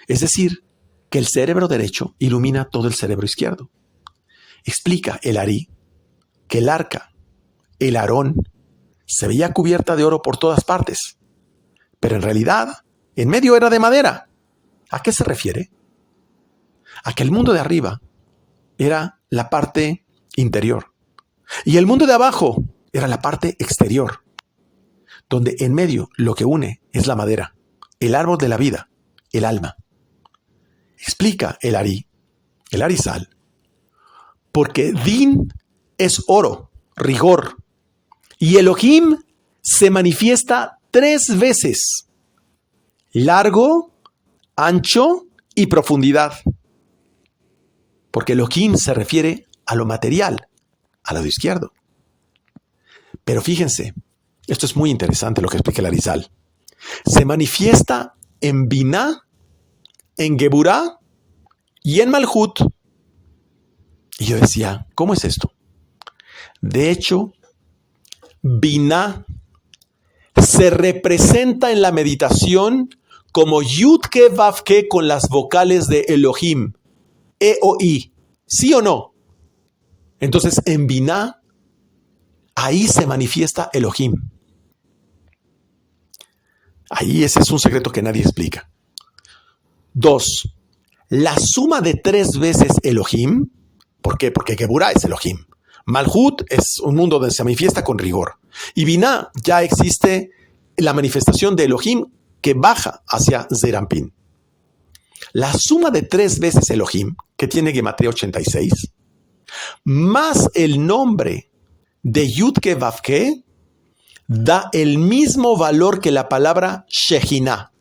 Es decir, que el cerebro derecho ilumina todo el cerebro izquierdo. Explica el Ari que el arca, el Aarón, se veía cubierta de oro por todas partes, pero en realidad en medio era de madera. ¿A qué se refiere? A que el mundo de arriba era la parte interior y el mundo de abajo era la parte exterior, donde en medio lo que une es la madera, el árbol de la vida, el alma. Explica el Arizal, porque Din es oro, rigor, y Elohim se manifiesta 3 veces, largo, ancho y profundidad, porque Elohim se refiere a lo material, al lado izquierdo. Pero fíjense, esto es muy interesante lo que explica el Arizal. Se manifiesta en Biná, en Geburá y en Malhut. Y yo decía, ¿cómo es esto? De hecho, Binah se representa en la meditación como Yud-Ke Vav-Ke con las vocales de Elohim, E o I, ¿sí o no? Entonces, en Binah, ahí se manifiesta Elohim. Ahí ese es un secreto que nadie explica. 2. La suma de 3 veces Elohim. ¿Por qué? Porque Geburah es Elohim. Malhut es un mundo donde se manifiesta con rigor. Y Binah ya existe la manifestación de Elohim que baja hacia Zerampin. La suma de 3 veces Elohim, que tiene Gematría 86, más el nombre de Yud-Ke Vav-Ke, da el mismo valor que la palabra Shejinah,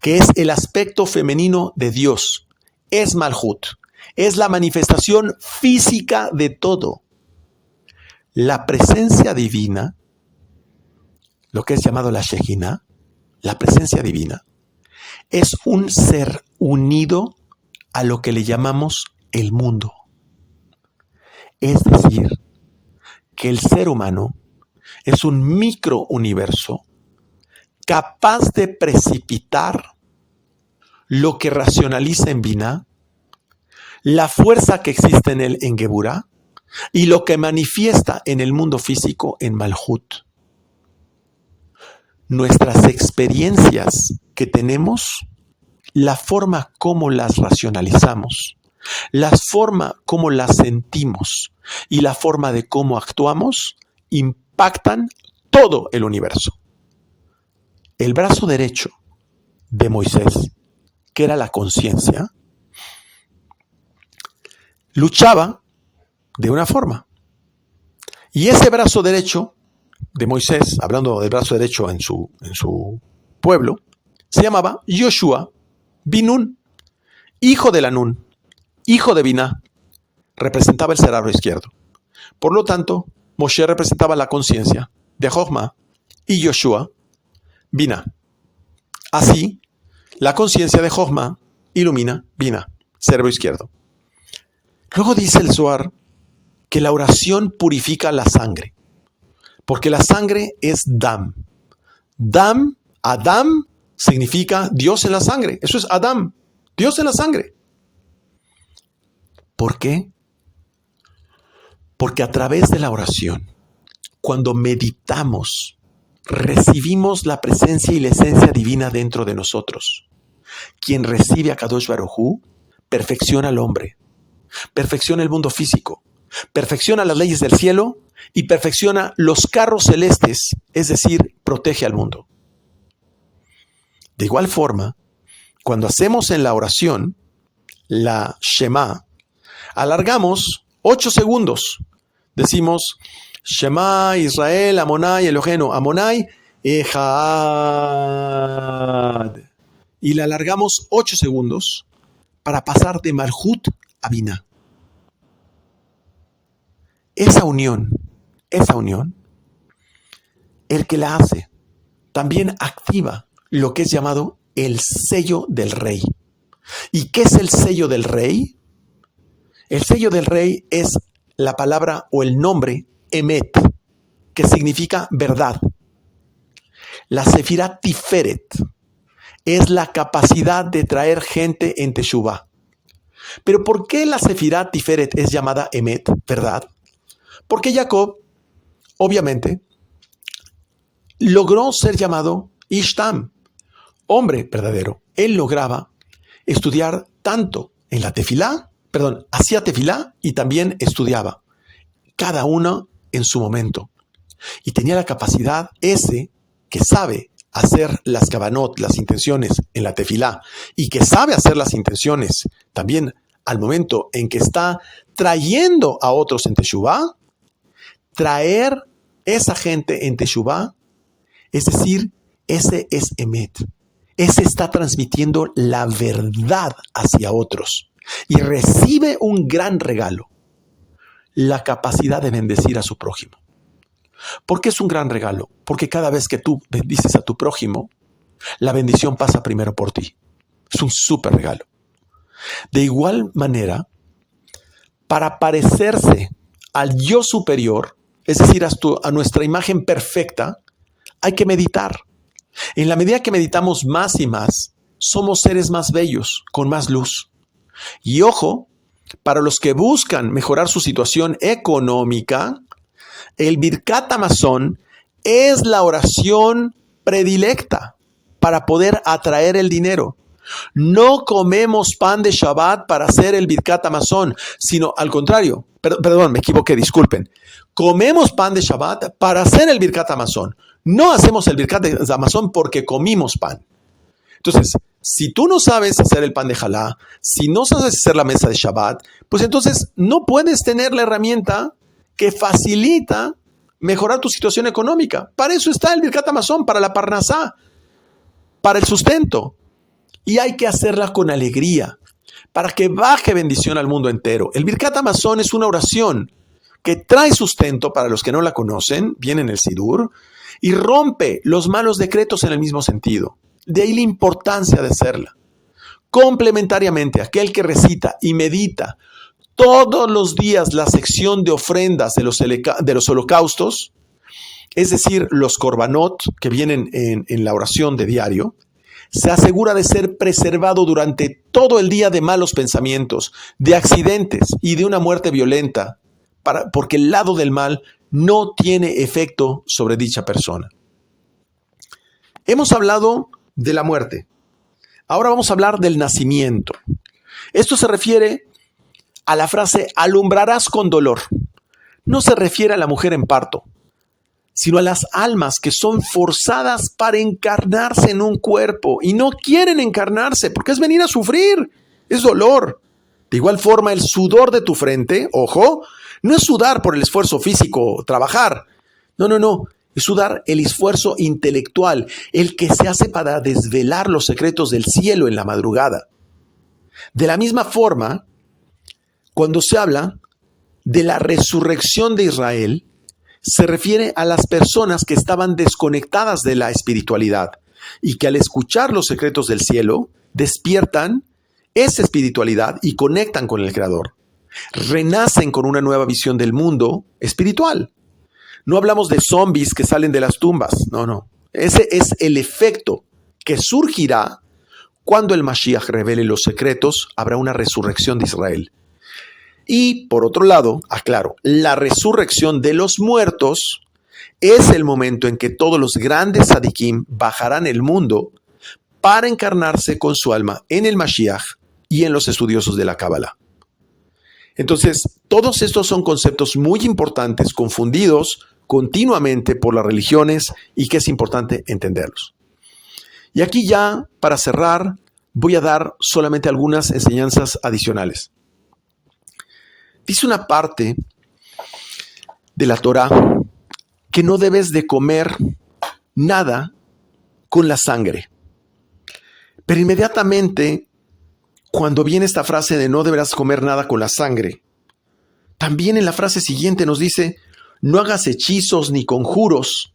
que es el aspecto femenino de Dios. Es Malhut. Es la manifestación física de todo. La presencia divina, lo que es llamado la Shejinah, la presencia divina, es un ser unido a lo que le llamamos el mundo. Es decir, que el ser humano es un microuniverso capaz de precipitar lo que racionaliza en Binah, la fuerza que existe en él en Geburah y lo que manifiesta en el mundo físico en Malhut. Nuestras experiencias que tenemos, la forma como las racionalizamos, la forma como las sentimos y la forma de cómo actuamos impactan todo el universo. El brazo derecho de Moisés, que era la conciencia, luchaba de una forma. Y ese brazo derecho de Moisés, hablando del brazo derecho en su pueblo, se llamaba Yoshua bin Nun, hijo de la Nun, hijo de Binah, representaba el cerebro izquierdo. Por lo tanto, Moshe representaba la conciencia de Jochma y Yoshua, Binah. Así, la conciencia de Jochma ilumina Binah, cerebro izquierdo. Luego dice el Zohar que la oración purifica la sangre, porque la sangre es Dam. Dam, Adam, significa Dios en la sangre. Eso es Adam, Dios en la sangre. ¿Por qué? Porque a través de la oración, cuando meditamos, recibimos la presencia y la esencia divina dentro de nosotros. Quien recibe a Kadosh Baruj Hu, perfecciona al hombre, perfecciona el mundo físico, perfecciona las leyes del cielo y perfecciona los carros celestes, es decir, protege al mundo. De igual forma, cuando hacemos en la oración la Shema, alargamos 8 segundos. Decimos Shema Israel, Amonai, Elohenu, Amonai, Echad. Y la alargamos 8 segundos para pasar de Malhut a Binah. Esa unión, el que la hace, también activa lo que es llamado el sello del rey. ¿Y qué es el sello del rey? El sello del rey es la palabra o el nombre Emet, que significa verdad. La Sefirá Tiferet es la capacidad de traer gente en Teshuvah. Pero ¿por qué la Sefirá Tiferet es llamada Emet, verdad? Porque Jacob, obviamente, logró ser llamado Ishtam, hombre verdadero. Él lograba estudiar tanto en la tefilá, hacía tefilá y también estudiaba, cada uno en su momento. Y tenía la capacidad ese que sabe hacer las kavanot, las intenciones en la tefilá, y que sabe hacer las intenciones también al momento en que está trayendo a otros en Teshuvah, traer esa gente en Teshuvah, es decir, ese es Emet. Ese está transmitiendo la verdad hacia otros y recibe un gran regalo, la capacidad de bendecir a su prójimo. ¿Por qué es un gran regalo? Porque cada vez que tú bendices a tu prójimo, la bendición pasa primero por ti. Es un súper regalo. De igual manera, para parecerse al yo superior, es decir, a nuestra imagen perfecta, hay que meditar. En la medida que meditamos más y más, somos seres más bellos, con más luz. Y ojo, para los que buscan mejorar su situación económica, el Birkat Hamazon es la oración predilecta para poder atraer el dinero. No comemos pan de Shabbat para hacer el Birkat Hamazon, sino al contrario. Perdón, me equivoqué, disculpen. Comemos pan de Shabbat para hacer el Birkat Hamazon. No hacemos el Birkat Hamazon porque comimos pan. Entonces, si tú no sabes hacer el pan de Jalá, si no sabes hacer la mesa de Shabbat, pues entonces no puedes tener la herramienta que facilita mejorar tu situación económica. Para eso está el Birkat Hamazon, para la parnasá, para el sustento. Y hay que hacerla con alegría, para que baje bendición al mundo entero. El Birkat Hamazon es una oración que trae sustento para los que no la conocen, viene en el Sidur, y rompe los malos decretos en el mismo sentido. De ahí la importancia de hacerla. Complementariamente, aquel que recita y medita todos los días la sección de ofrendas de los holocaustos, es decir, los korbanot que vienen en la oración de diario, se asegura de ser preservado durante todo el día de malos pensamientos, de accidentes y de una muerte violenta, porque el lado del mal no tiene efecto sobre dicha persona. Hemos hablado de la muerte. Ahora vamos a hablar del nacimiento. Esto se refiere a la frase alumbrarás con dolor. No se refiere a la mujer en parto, sino a las almas que son forzadas para encarnarse en un cuerpo y no quieren encarnarse porque es venir a sufrir, es dolor. De igual forma, el sudor de tu frente, ojo, no es sudar por el esfuerzo físico, trabajar. No. Es sudar el esfuerzo intelectual, el que se hace para desvelar los secretos del cielo en la madrugada. De la misma forma, cuando se habla de la resurrección de Israel, se refiere a las personas que estaban desconectadas de la espiritualidad y que al escuchar los secretos del cielo, despiertan esa espiritualidad y conectan con el Creador. Renacen con una nueva visión del mundo espiritual. No hablamos de zombies que salen de las tumbas, no. Ese es el efecto que surgirá cuando el Mashiach revele los secretos, habrá una resurrección de Israel. Y por otro lado, aclaro, la resurrección de los muertos es el momento en que todos los grandes tzadikim bajarán el mundo para encarnarse con su alma en el Mashiach y en los estudiosos de la Cábala. Entonces, todos estos son conceptos muy importantes, confundidos continuamente por las religiones y que es importante entenderlos. Y aquí ya, para cerrar, voy a dar solamente algunas enseñanzas adicionales. Dice una parte de la Torá que no debes de comer nada con la sangre. Pero inmediatamente, cuando viene esta frase de no deberás comer nada con la sangre, también en la frase siguiente nos dice, no hagas hechizos ni conjuros.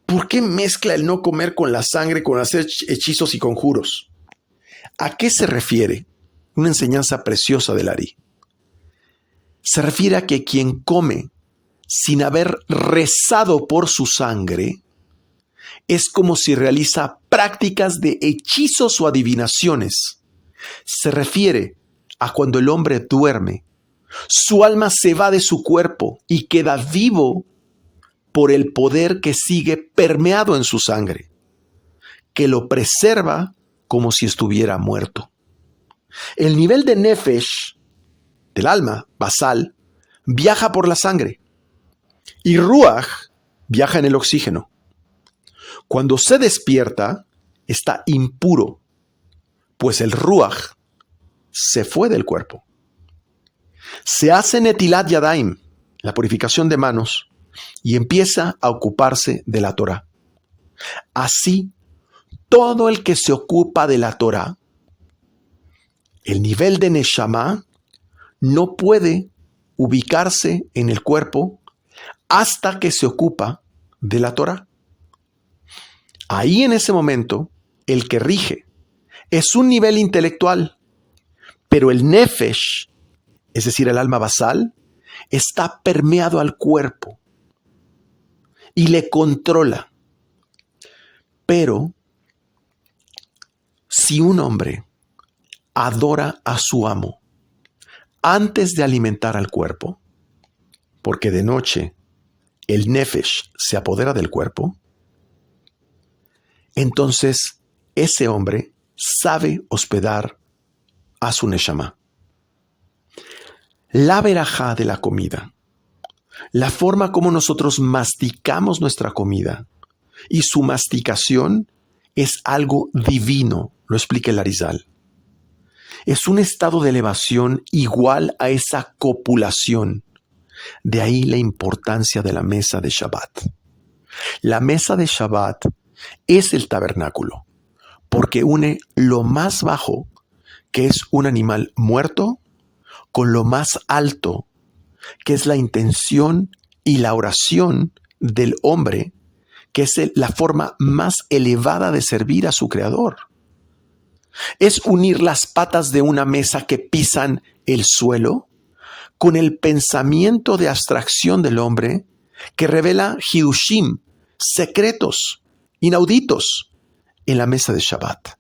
¿Por qué mezcla el no comer con la sangre con hacer hechizos y conjuros? ¿A qué se refiere? Una enseñanza preciosa del Ari. Se refiere a que quien come sin haber rezado por su sangre es como si realiza prácticas de hechizos o adivinaciones. Se refiere a cuando el hombre duerme, su alma se va de su cuerpo y queda vivo por el poder que sigue permeado en su sangre, que lo preserva como si estuviera muerto. El nivel de nefesh, del alma, basal, viaja por la sangre y ruach viaja en el oxígeno. Cuando se despierta, está impuro, pues el ruach se fue del cuerpo. Se hace netilat yadaim, la purificación de manos, y empieza a ocuparse de la Torá. Así, todo el que se ocupa de la Torá, el nivel de neshama, no puede ubicarse en el cuerpo hasta que se ocupa de la Torá. Ahí en ese momento, el que rige es un nivel intelectual, pero el nefesh, es decir, el alma basal, está permeado al cuerpo y le controla. Pero si un hombre adora a su amo antes de alimentar al cuerpo, porque de noche el nefesh se apodera del cuerpo, entonces ese hombre sabe hospedar a su neshama. La verajá de la comida, la forma como nosotros masticamos nuestra comida y su masticación es algo divino, lo explica el Arizal. Es un estado de elevación igual a esa copulación. De ahí la importancia de la mesa de Shabbat. La mesa de Shabbat es el tabernáculo, porque une lo más bajo, que es un animal muerto, con lo más alto, que es la intención y la oración del hombre, que es la forma más elevada de servir a su Creador. Es unir las patas de una mesa que pisan el suelo con el pensamiento de abstracción del hombre que revela hidushim, secretos, inauditos, en la mesa de Shabbat.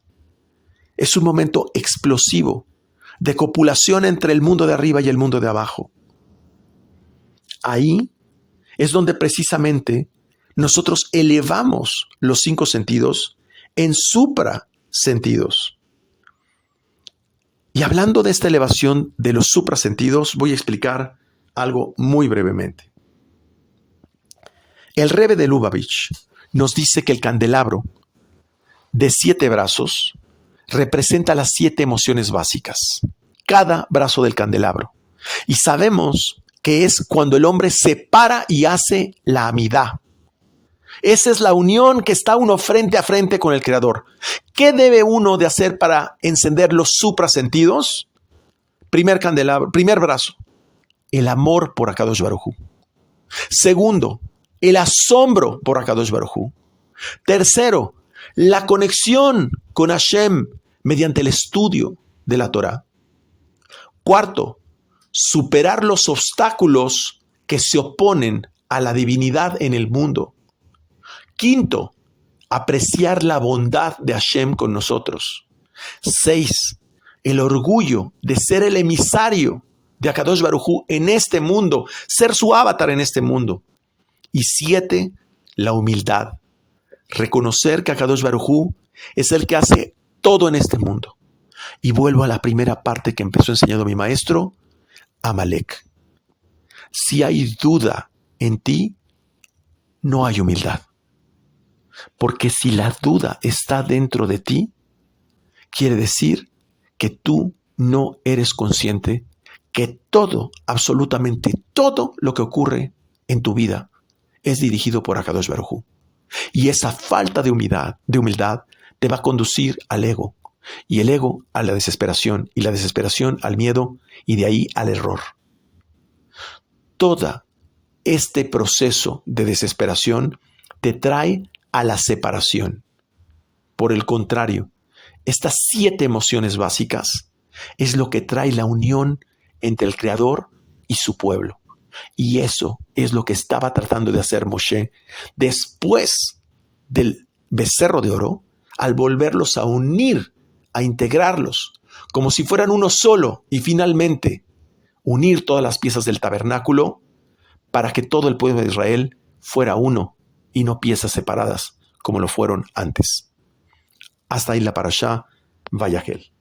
Es un momento explosivo de copulación entre el mundo de arriba y el mundo de abajo. Ahí es donde precisamente nosotros elevamos los 5 sentidos en suprasentidos. Y hablando de esta elevación de los suprasentidos, voy a explicar algo muy brevemente. El Rebbe de Lubavitch nos dice que el candelabro de 7 brazos representa las 7 emociones básicas, cada brazo del candelabro. Y sabemos que es cuando el hombre se para y hace la amidá. Esa es la unión que está uno frente a frente con el Creador. ¿Qué debe uno de hacer para encender los suprasentidos? Primer candelabro, primer brazo, el amor por Akadosh Baruj Hu. Segundo, el asombro por Akadosh Baruj Hu. Tercero, la conexión con Hashem mediante el estudio de la Torah. Cuarto, superar los obstáculos que se oponen a la divinidad en el mundo. Quinto, apreciar la bondad de Hashem con nosotros. 6, el orgullo de ser el emisario de Akadosh Baruj Hu en este mundo, ser su avatar en este mundo. Y 7, la humildad, reconocer que Akadosh Baruj Hu es el que hace todo en este mundo. Y vuelvo a la primera parte que empezó enseñando mi maestro, Amalek. Si hay duda en ti, no hay humildad. Porque si la duda está dentro de ti, quiere decir que tú no eres consciente que todo, absolutamente todo lo que ocurre en tu vida es dirigido por Akadosh Baruj Hu. Y esa falta de humildad te va a conducir al ego, y el ego a la desesperación, y la desesperación al miedo, y de ahí al error. Todo este proceso de desesperación te trae a la separación. Por el contrario, estas 7 emociones básicas es lo que trae la unión entre el Creador y su pueblo. Y eso es lo que estaba tratando de hacer Moshe después del becerro de oro, al volverlos a unir, a integrarlos, como si fueran uno solo, y finalmente unir todas las piezas del tabernáculo para que todo el pueblo de Israel fuera uno y no piezas separadas como lo fueron antes. Hasta ahí la parashá Vayagel.